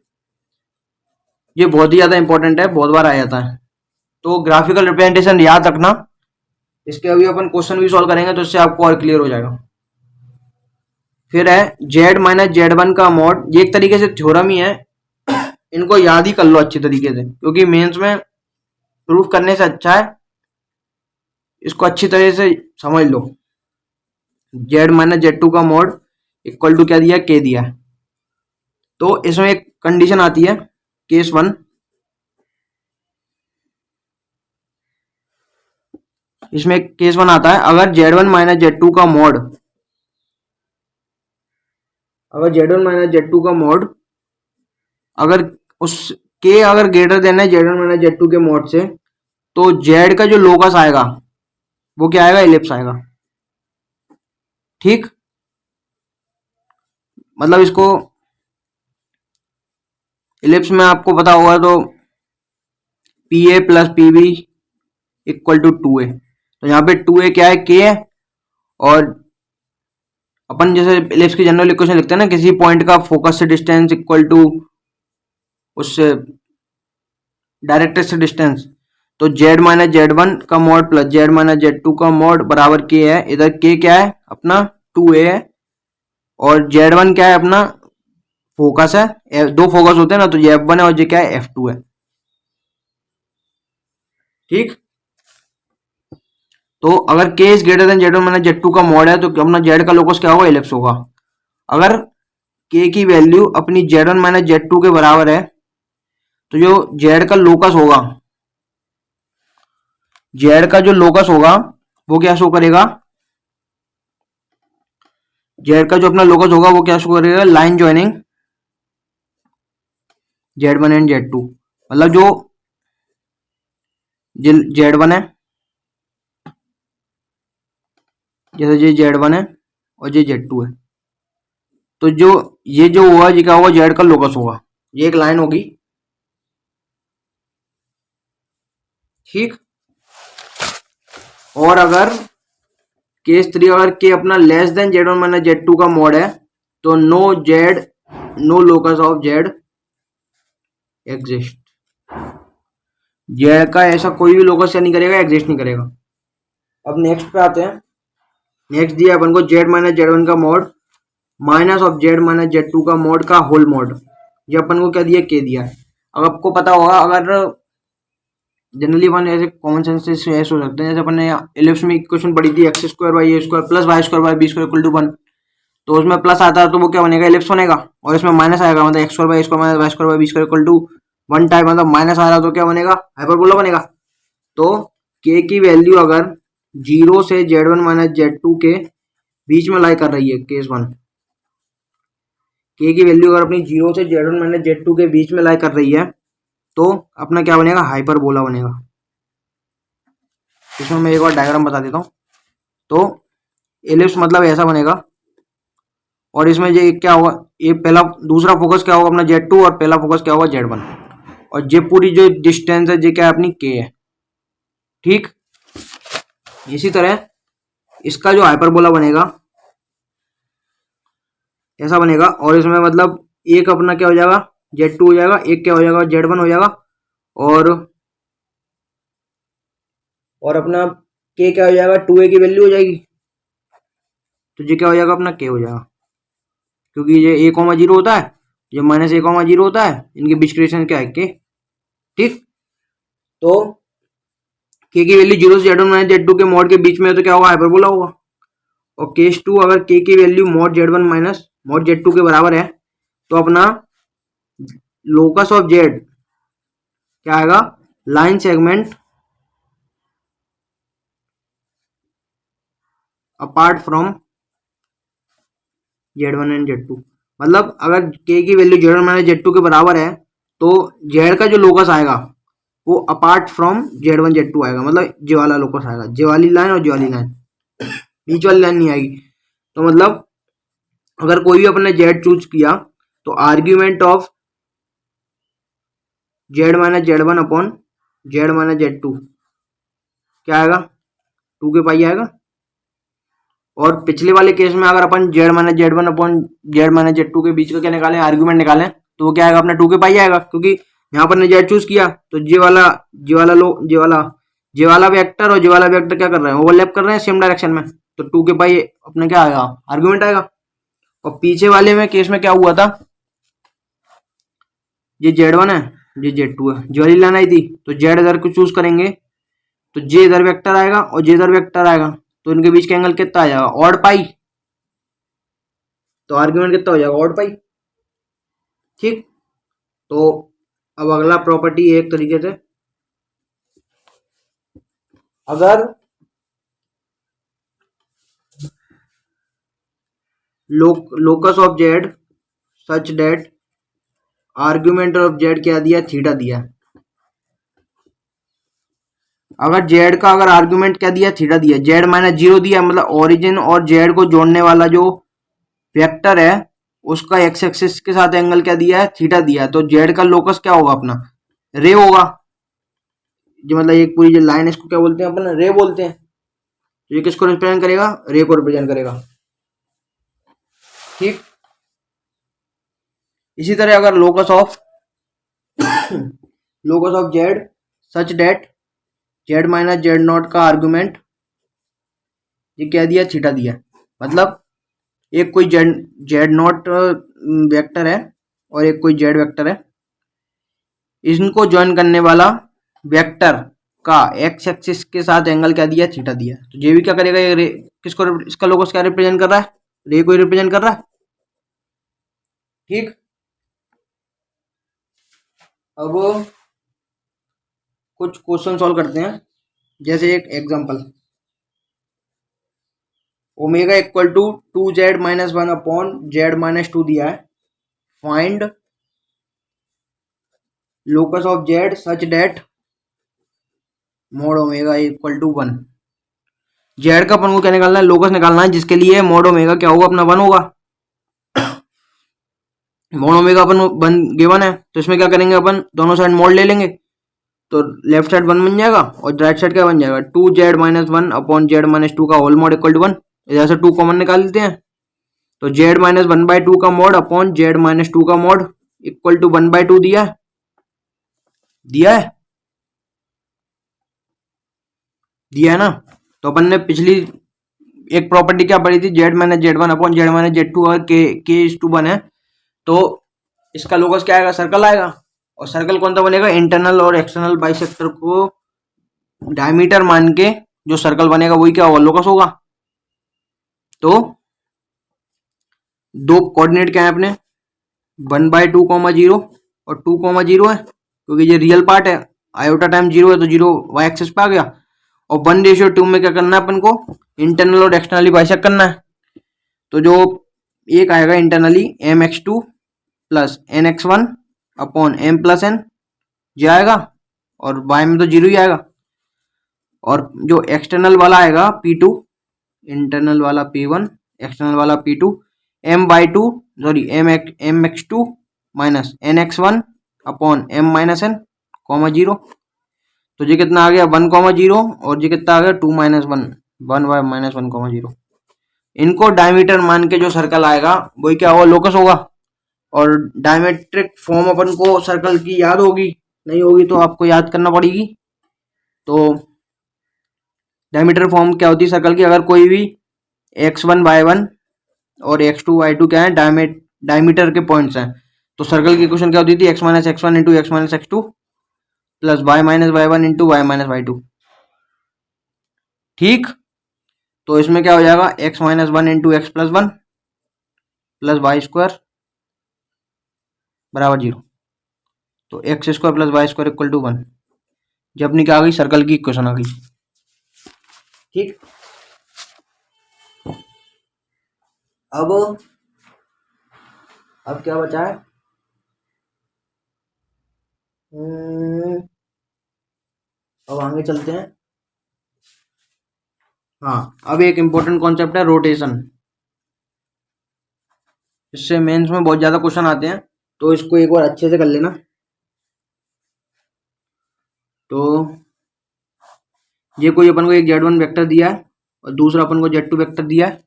ये बहुत ही ज्यादा इंपॉर्टेंट है, बहुत बार आ जाता है, तो ग्राफिकल रिप्रेजेंटेशन याद रखना। इसके अभी अपन क्वेश्चन भी सॉल्व करेंगे तो इससे आपको और क्लियर हो जाएगा। फिर है जेड माइनस जेड वन का मॉड, ये एक तरीके से थ्योरम ही है, इनको याद ही कर लो अच्छी तरीके से, क्योंकि मेंस में प्रूफ करने से अच्छा है इसको अच्छी तरह से समझ लो। जेड माइनस जेड टू का मॉड इक्वल टू क्या दिया, के दिया है, तो इसमें एक कंडीशन आती है, केस वन, इसमें केस वन आता है, अगर z one minus z two का मॉड, अगर z one minus z two का मॉड अगर उस के अगर ग्रेटर देन है z one minus z two के मॉड से, तो जेड का जो लोकस आएगा वो क्या आएगा, इलिप्स आएगा। ठीक, मतलब इसको इलिप्स में आपको पता होगा तो P A plus P B equal to 2a। तो यहाँ पे 2a क्या है, के है। और अपन जैसे इलिप्स की जनरल इक्वेशन लिखते हैं ना, किसी पॉइंट का फोकस से डिस्टेंस इक्वल टू उससे डायरेक्ट्रिक्स से डिस्टेंस, तो जेड माइनस जेड वन का mod plus z minus z two का मॉड बराबर के है। इधर के क्या है अपना 2a है, और जेड वन क्या है अपना फोकस है। दो फोकस होते हैं ना, तो ये F1 है और ये क्या है F2 है। ठीक, तो अगर k is greater then Z1 minus Z2 का मॉड है तो अपना Z का लोकस क्या होगा, इलिप्स होगा। अगर k की वैल्यू अपनी Z1 माइनस Z2 के बराबर है तो जो Z का लोकस होगा, Z का जो लोकस होगा वो क्या शो करेगा, Z का जो अपना लोकस होगा वो क्या शो करेगा, line joining Z1 and Z2। मतलब जो Z1 है, जैसे ये Z1 है और ये Z2 है, तो ये जो हुआ ये क्या होगा, Z का लोकस होगा। ये एक लाइन होगी। ठीक, और अगर केस 3 अगर के अपना less than Z1 minus Z2 का मॉड है तो no locus of Z exist. Z का ऐसा कोई भी लोकस नहीं करेगा, एग्जिस्ट नहीं करेगा। अब नेक्स्ट पे आते हैं। नेक्स्ट दिया अपन को Z माइनस Z1 का mod minus of Z minus Z2 का मॉड का होल मॉड। ये अपन को क्या दिया, के दिया है। अब आपको पता होगा, अगर जनरली अपन ऐसे कॉमन सेंस से ऐसे हो सकते हैं, जैसे अपन ने इलिप्स में इक्वेशन पढ़ी थी x square y a square plus y square by b square equal to 1। तो उसमें प्लस आता है तो वो क्या बनेगा, इलिप्स बनेगा। और इसमें माइनस आएगा, मतलब x square by square minus y square by b square equal to 1 type, मतलब माइनस आ रहा तो क्या बनेगा, हाइपरबोला बनेगा। तो के की वैल्यू अगर 0 से Z1 माइनस Z2 के बीच में लाई कर रही है, केस 1, के की वैल्यू अगर अपनी 0 से Z1 माइनस Z2 के बीच में लाई कर रही है तो अपना क्या बनेगा, हाइपरबोला बनेगा। इसमें मैं एक बार डायग्राम बता देता हूँ। तो एलिप्स मतलब ऐसा बनेगा, और इसमें ये क्या होगा, ये पहला दूसरा फोकस क्या होगा अपना Z2 और पहला फोकस क्या होगा Z1, और ये पूरी जो डिस्टेंस है ये क्या है अपनी K है। ठीक, इसी तरह इसका जो हाइपरबोला बनेगा ऐसा बनेगा, और इसमें मतलब एक अपना क्या हो जाएगा, Z2 हो जाएगा, एक क्या हो जाएगा, Z1 हो जाएगा, और अपना K क्या हो जाएगा, 2a की वैल्यू हो जाएगी, तो ये क्या हो जाएगा अपना K हो जाएगा। क्योंकि ये a,0 होता है, ये माइनस a,0 होता है, इनके बीच का डिस्टेंस क्या है, K। ठीक, तो K की वैल्यू 0 से Z1 माइनस Z2 के मॉड के बीच में है तो क्या होगा, हाइपरबोला होगा। और केस 2 अगर K की value mod Z1 minus mod Z2 के बराबर है तो अपना लोकस ऑफ Z क्या आएगा, line segment apart from Z1 and Z2। मतलब अगर K की वैल्यू Z1 माइनस Z2 के बराबर है तो Z का जो लोकस आएगा वो अपार्ट फ्रॉम Z1 Z2 आएगा, मतलब जे वाला लोकस आएगा, जे वाली लाइन और जे वाली लाइन, बीच वाली लाइन नहीं आएगी। तो मतलब अगर कोई भी अपने Z चूज किया तो argument of Z minus Z1 upon Z minus Z2 क्या आएगा, 2 के पाई आएगा। और पिछले वाले केस में अगर अपन Z minus Z1 upon Z minus Z2 के बीच का क्या निकालें, आर्ग्यूमेंट निकालें, तो वो क्या आएगा अपना 2 के पाई आएगा, क्योंकि यहाँ पर ने Z चूज किया तो जे वाला वेक्टर और जे वाला वेक्टर क्या कर रहे हैं, ओवरलैप कर रहे हैं सेम डायरेक्शन में, तो 2 के पाई अपना क्या आएगा, आर्ग्यूमेंट आएगा। और पीछे वाले में केस में क्या हुआ था, ये Z1 है, ये Z2 है, जे वाली लाइन आई थी, तो Z इधर को चूज करेंगे तो जे इधर वेक्टर आएगा और जे इधर वेक्टर आएगा, तो इनके बीच का एंगल कितना आ जाएगा, ऑड पाई। तो आर्ग्यूमेंट कितना हो जाएगा, ऑड पाई। ठीक, तो अब अगला प्रॉपर्टी एक तरीके से, अगर locus of Z such that argument of Z क्या दिया, थीटा दिया। अगर Z का अगर आर्ग्यूमेंट क्या दिया, थीटा दिया, Z माइनस 0 दिया, मतलब ओरिजिन और Z को जोड़ने वाला जो वेक्टर है उसका एक्स एक्सिस के साथ एंगल क्या दिया है, थीटा दिया है। तो जेड का लोकस क्या होगा अपना, रे होगा। जो मतलब एक पूरी जो लाइन, इसको क्या बोलते हैं अपन, रे बोलते हैं। तो ये किसको रिप्रेजेंट करेगा, रे को रिप्रेजेंट करेगा। ठीक। इसी तरह अगर locus of z such date Z minus Z not का आर्गुमेंट ये क्या दिया, थीटा दिया। मतलब एक कोई जेड जेड नॉट वेक्टर है और एक कोई जेड वेक्टर है, इनको ज्वाइन करने वाला वेक्टर का एक्स एक्सिस के साथ एंगल क्या दिया, थीटा दिया। तो ये भी क्या करेगा, ये रे किसको, इसका लोकस क्या रिप्रेजेंट कर रहा है, रे को रिप्रेजेंट कर रहा है। ठीक। अब कुछ क्वेश्चन सॉल्व करते हैं। जैसे एक example, omega equal to 2z-1 upon z-2 दिया है। Find locus of z such that mod omega equal to 1। Z का अपन को क्या निकालना है, लोकस निकालना है, जिसके लिए मोड ओमेगा क्या होगा अपना, 1 होगा। मोड ओमेगा अपन 1 गिवन है, तो इसमें क्या करेंगे अपन, दोनों साइड मोड ले लेंगे। तो लेफ्ट साइड 1 बन जाएगा और राइट साइड क्या बन जाएगा, 2z-1 अपॉन z-2 का होल मोड इक्वल टू 1। इधर से 2 कॉमन निकाल लेते हैं। तो z-1/2 का मोड अपॉन z-2 का मोड इक्वल टू 1/2 दिया है, दिया है ना। तो अपन ने पिछली एक प्रॉपर्टी क्या पढ़ी थी, z-1 अपॉन z-2 अगर k/1 है तो इसका लोकस क्या आएगा, सर्कल आएगा। और सर्कल कौन सा बनेगा, इंटरनल और एक्सटर्नल बाइसेक्टर को डायमीटर मान के जो सर्कल बनेगा वही क्या होगा, लोकस होगा। तो दो कोऑर्डिनेट क्या है अपने, 1/2, 0 और 2, 0 है, क्योंकि ये रियल पार्ट है। आयोटा टाइम 0 है तो 0 वाई एक्सिस पे आ गया। और 1:2 में क्या करना है अपन को, इंटरनल और एक्सटर्नली बाइसेक्ट करना है। तो जो एक आएगा internally mx2 plus nx1 upon m plus n ये आएगा, और y में तो 0 ही आएगा। और जो एक्सटर्नल वाला आएगा p2, इंटरनल वाला p1 एक्सटर्नल वाला p2 m/2 sorry mx2 minus nx1 upon m minus n 0। तो ये कितना आ गया, 1, 0 और ये कितना आ गया, 2-1 1/-1, इनको डायमीटर मान के जो सर्कल आएगा वही क्या होगा, लोकस होगा। और डायमेट्रिक फॉर्म अपन को सर्कल की याद होगी, नहीं होगी तो आपको याद करना पड़ेगी। तो डायमीटर फॉर्म क्या होती है सर्कल की, अगर कोई भी x1y1 और x2y2 क्या है, डायमीटर के पॉइंट्स हैं, तो सर्कल की इक्वेशन क्या होती थी, x-x1 into x-x2 plus y-y1 into y-y2। ठीक। तो इसमें क्या हो जाएगा, x-1 into x plus 1 plus y² बराबर 0। तो x² plus y² equal to 1। जब अपनी क्या आ गई, सर्कल की इक्वेशन आ गई। ठीक। अब क्या बचा है, अब आगे चलते हैं। हाँ, अब एक इम्पोर्टेंट कॉन्सेप्ट है रोटेशन। इससे मेंस में बहुत ज्यादा क्वेश्चन आते हैं, तो इसको एक बार अच्छे से कर लेना। तो ये कोई अपन को एक z1 वेक्टर दिया है और दूसरा अपन को z2 वेक्टर दिया है,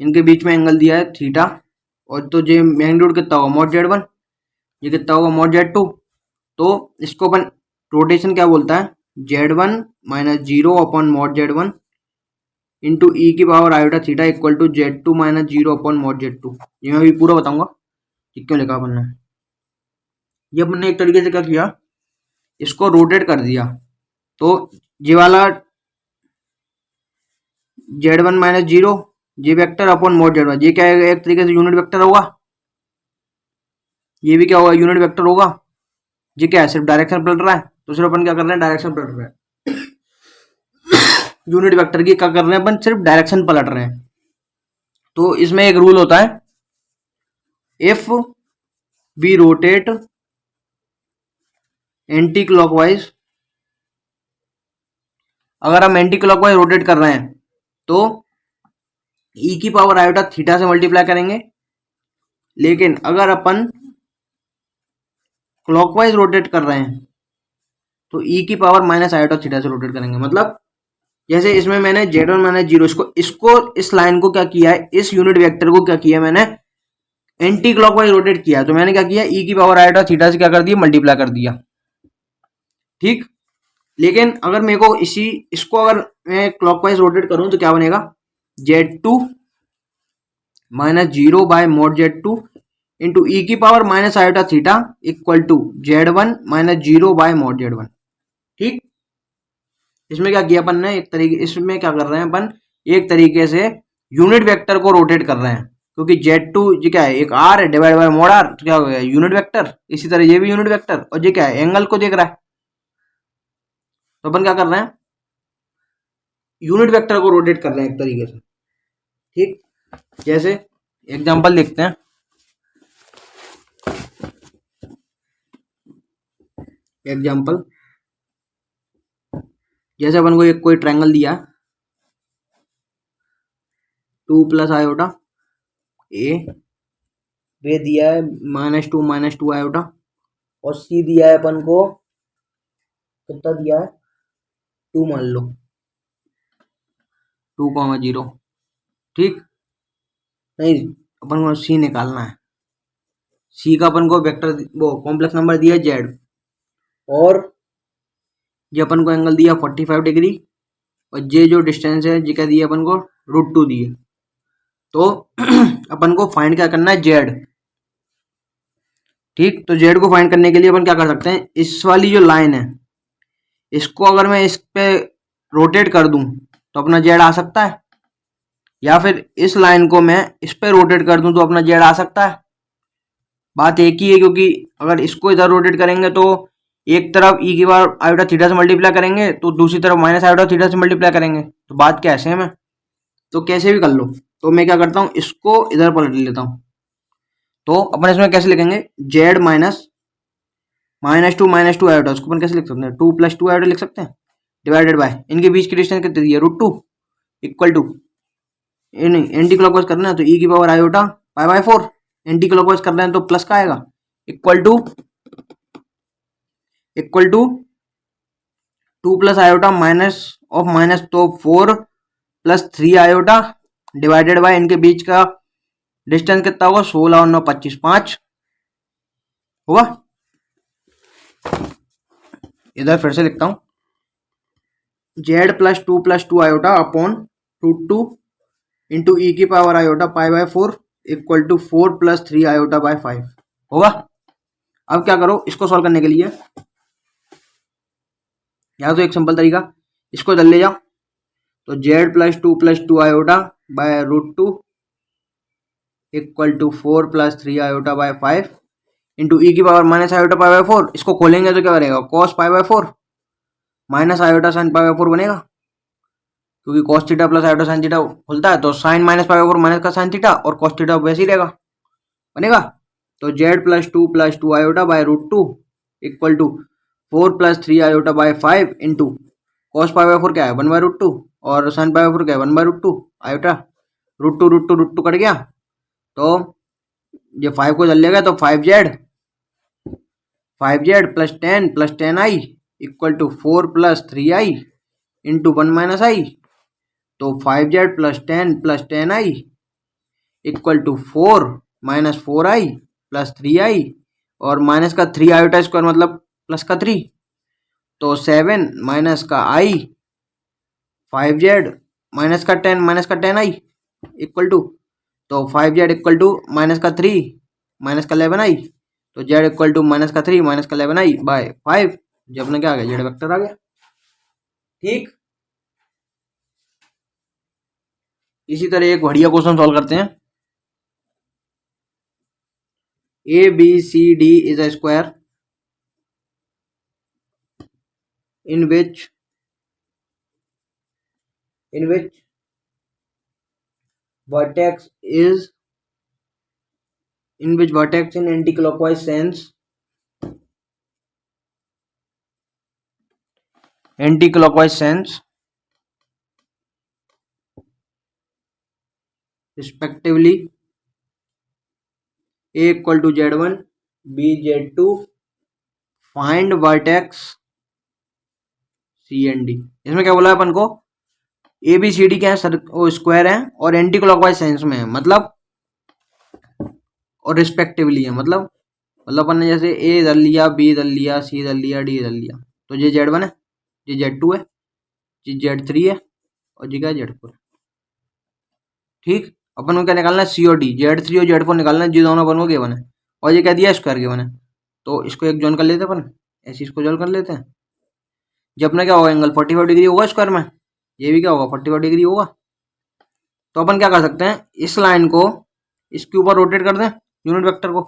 इनके बीच में एंगल दिया है थीटा। और तो ये मैग्नीट्यूड कितना होगा, मॉड z1, ये कितना होगा, मॉड z2। तो इसको अपन रोटेशन क्या बोलता है, z1 minus 0 upon mod z1 into e की power iota theta equal to z2 minus 0 upon mod z2। ये मैं अभी पूरा बताऊंगा कि क्यों लिखा अपन ने। ये अपन ने एक तरीके से क्या किया, इसको रोटेट कर दिया। तो ये वाला z1 माइनस 0 ये वेक्टर अपॉन मॉड z1, ये क्या है, एक तरीके से यूनिट वेक्टर होगा। ये भी क्या होगा, यूनिट वेक्टर होगा। ये क्या है, सिर्फ डायरेक्शन पलट रहा है। तो सिर्फ अपन क्या कर रहे हैं, डायरेक्शन पलट रहे हैं। यूनिट वेक्टर की क्या कर रहे हैं अपन, सिर्फ डायरेक्शन पलट रहे हैं। तो इसमें एक रूल होता है, if we rotate anticlockwise, अगर हम एंटी क्लॉकवाइज रोटेट कर रहे हैं तो ई की पावर आयोटा थीटा से मल्टीप्लाई करेंगे लेकिन अगर अपन क्लॉकवाइज रोटेट कर रहे हैं तो ई की पावर माइनस आयोटा थीटा से रोटेट करेंगे। मतलब जैसे इसमें मैंने z1 माइनस जीरो इसको इस लाइन को क्या किया है, इस यूनिट वेक्टर को क्या किया मैंने, एंटी क्लॉकवाइज रोटेट किया। तो मैंने क्या किया, ई की पावर आयोटा थीटा से क्या कर दिया, मल्टीप्लाई कर दिया। ठीक, लेकिन अगर मेरे को इसको अगर मैं क्लॉकवाइज रोटेट करूं तो क्या बनेगा, z2 minus zero by mod z2 into e की power minus iota theta equal to z1 minus zero by mod z1। ठीक, इसमें क्या किया अपन ने, एक तरीके, इसमें क्या कर रहे हैं अपन, एक तरीके से यूनिट वेक्टर को रोटेट कर रहे हैं, क्योंकि z2 जी क्या है, एक r है डिवाइड बाय मोड r, तो क्या हो गया यूनिट वेक्टर। इसी तरह ये भी यूनिट वेक्टर, और ये क्या है, एंगल को देख रहा है। तो अपन क्या कर रहे हैं, यूनिट वेक्टर को रोटेट कर रहे हैं एक तरीके से। ठीक, जैसे एग्जांपल देखते हैं। एग्जांपल जैसे अपन को एक कोई ट्रायंगल दिया, 2 प्लस आयोटा ए, बे दिया है माइनस टू आयोटा, और सी दिया है अपन को, कितना दिया है, 2 मान लो, 2,0। ठीक, नहीं, अपन को सी निकालना है। सी का अपन को वेक्टर, वो कॉम्प्लेक्स नंबर दिया है जेड, और ये अपन को एंगल दिया 45 डिग्री, और ये जो डिस्टेंस है जी क्या दिया अपन को, √2 दिए। तो अपन को फाइंड क्या करना है, जेड। ठीक, तो जेड को फाइंड करने के लिए अपन क्या कर सकते हैं, इस वाली जो लाइन है इसको अगर मैं इस पे रोटेट कर दूं तो अपना जेड आ सकता है, या फिर इस लाइन को मैं इस पे रोटेट कर दूं तो अपना जेड आ सकता है। बात एक ही है, क्योंकि अगर इसको इधर रोटेट करेंगे तो एक तरफ ई की पावर आयोटा थीटा से मल्टीप्लाई करेंगे, तो दूसरी तरफ माइनस आयोटा थीटा से मल्टीप्लाई करेंगे, तो बात क्या है, सेम है। तो कैसे भी कर लो, तो मैं क्या करता हूँ, इसको इधर पलट लेता हूँ। तो अपन इसमें कैसे लिखेंगे, जेड माइनस टू आयोटा, उसको अपन कैसे लिख सकते हैं, 2 प्लस 2 आयोटा लिख सकते हैं, डिवाइडेड बाय इनके बीच की डिस्टेंस कितनी दी है, √2 इक्वल टू, एंटी क्लॉकवाइज करना है तो ई की पावर आयोटा पाई बाय 4, एंटी क्लॉकवाइज कर रहे हैं तो प्लस का आएगा, equal to 2 plus iota minus तो 4 प्लस 3 आयोटा डिवाइडेड बाय इनके बीच का डिस्टेंस कितना होगा, 16 और 9 25, 5 होगा। इधर फिर से लिखता हूं, z plus two iota upon √2 into e की power iota pi by 4 equal to 4 plus 3 iota by 5 होगा। अब क्या करो, इसको सॉल्व करने के लिए या तो एक सिंपल तरीका, इसको इधर ले जाओ, तो z plus two iota by √2 equal to 4 plus 3 iota by 5 into e की power minus iota pi by 4, इसको खोलेंगे तो क्या बनेगा, cos pi by 4 minus iota sine pi by 4 बनेगा, क्योंकि cos theta plus iota sine theta खुलता है, तो sine minus pi by 4 minus का साइन थीटा, और कॉस थीटा वैसे ही रहेगा, बनेगा। तो z plus two iota by √2 equal to 4 plus 3 iota by 5 into cos pi by 4 क्या है, 1 बाय √2, और साइन पाई बाय 4 क्या है, 1 बाय √2 आयोटा, √2 कट गया, तो ये 5 को चल लेगा, तो 5z plus ten i equal to 4 plus 3i into 1 minus i, तो 5z plus ten i equal to 4 minus 4i plus 3i, और माइनस का 3 आयोटा स्क्वायर मतलब प्लस का 3, तो 7 माइनस का i 5z माइनस का 10i इक्वल टू, तो 5z इक्वल टू माइनस का 3 माइनस का 11i, तो z इक्वल टू माइनस का 3 माइनस का 11i बाय 5, जब अपने क्या आ गया, जेड वेक्टर आ गया। ठीक, इसी तरह एक बढ़िया क्वेश्चन सॉल्व करते हैं। A B C D is a square in which vertex is in anti-clockwise sense respectively A equal to Z1 B Z2 find vertex C and D. इसमें क्या बोला है अपन को, ए बी सी डी क्या है, वो स्क्वायर है और एंटी क्लॉकवाइज सेंस में है, मतलब और रिस्पेक्टिवली है, मतलब अपन ने जैसे ए इधर लिया, बी इधर लिया, सी इधर लिया, डी इधर लिया, तो ये Z1 है, ये Z2 है, ये Z3 है और ये क्या है Z4 है। ठीक, अपन को क्या निकालना है, सी और डी, Z3 और Z4 निकालना है, जी दोनों अपन को गिवन है और ये कह दिया स्क्वायर गिवन है, तो इसको एक जॉइन कर लेते हैं अपन, ऐसे इसको जॉइन कर लेते हैं। जब अपना क्या होगा, एंगल 45 डिग्री होगा स्क्वायर में, ये भी क्या होगा 45 डिग्री होगा। तो अपन क्या कर सकते हैं, इस लाइन को इसके ऊपर रोटेट कर दें यूनिट वेक्टर को,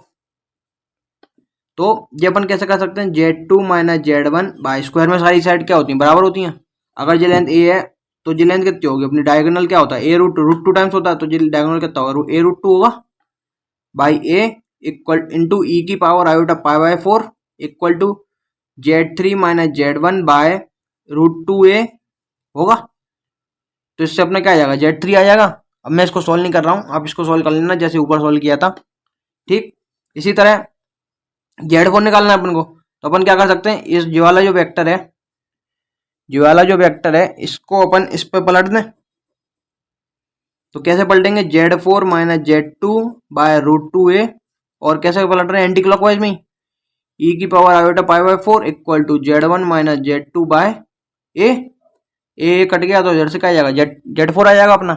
तो ये अपन कैसे कर सकते हैं, Z2 minus Z1 bye square में सारी साइड क्या होती हैं, बराबर होती हैं। अगर ये लेंथ ए है तो ये लेंथ कितनी होगी, अपनी डायगोनल क्या होता है, ए रूट टू टाइम्स होता है, तो ये डायगोनल कितना होगा, ए रूट टू होगा by a equal into e की power iota pi by 4 equal to Z3 minus Z1 by root two a होगा। तो इससे अपना क्या आ जाएगा, Z3 आ जाएगा। अब मैं इसको सॉल्व नहीं कर रहा हूँ, आप इसको सॉल्व कर लेना जैसे ऊपर सॉल्व किया था। ठीक, इसी तरह Z4 निकालना है अपन को, तो अपन क्या कर सकते हैं, इस जो वाला जो वेक्टर है इसको अपन इस पे पलट दें। तो कैसे पलटेंगे, Z4 minus Z2 by root two a, और कैसे पलट रहे हैं, एंटी क्लॉकवाइज में, ई की power iota pi by 4 equal to Z1 minus Z2 by a कट गया तो इधर से क्या आ जाएगा, Z4 आ जाएगा अपना।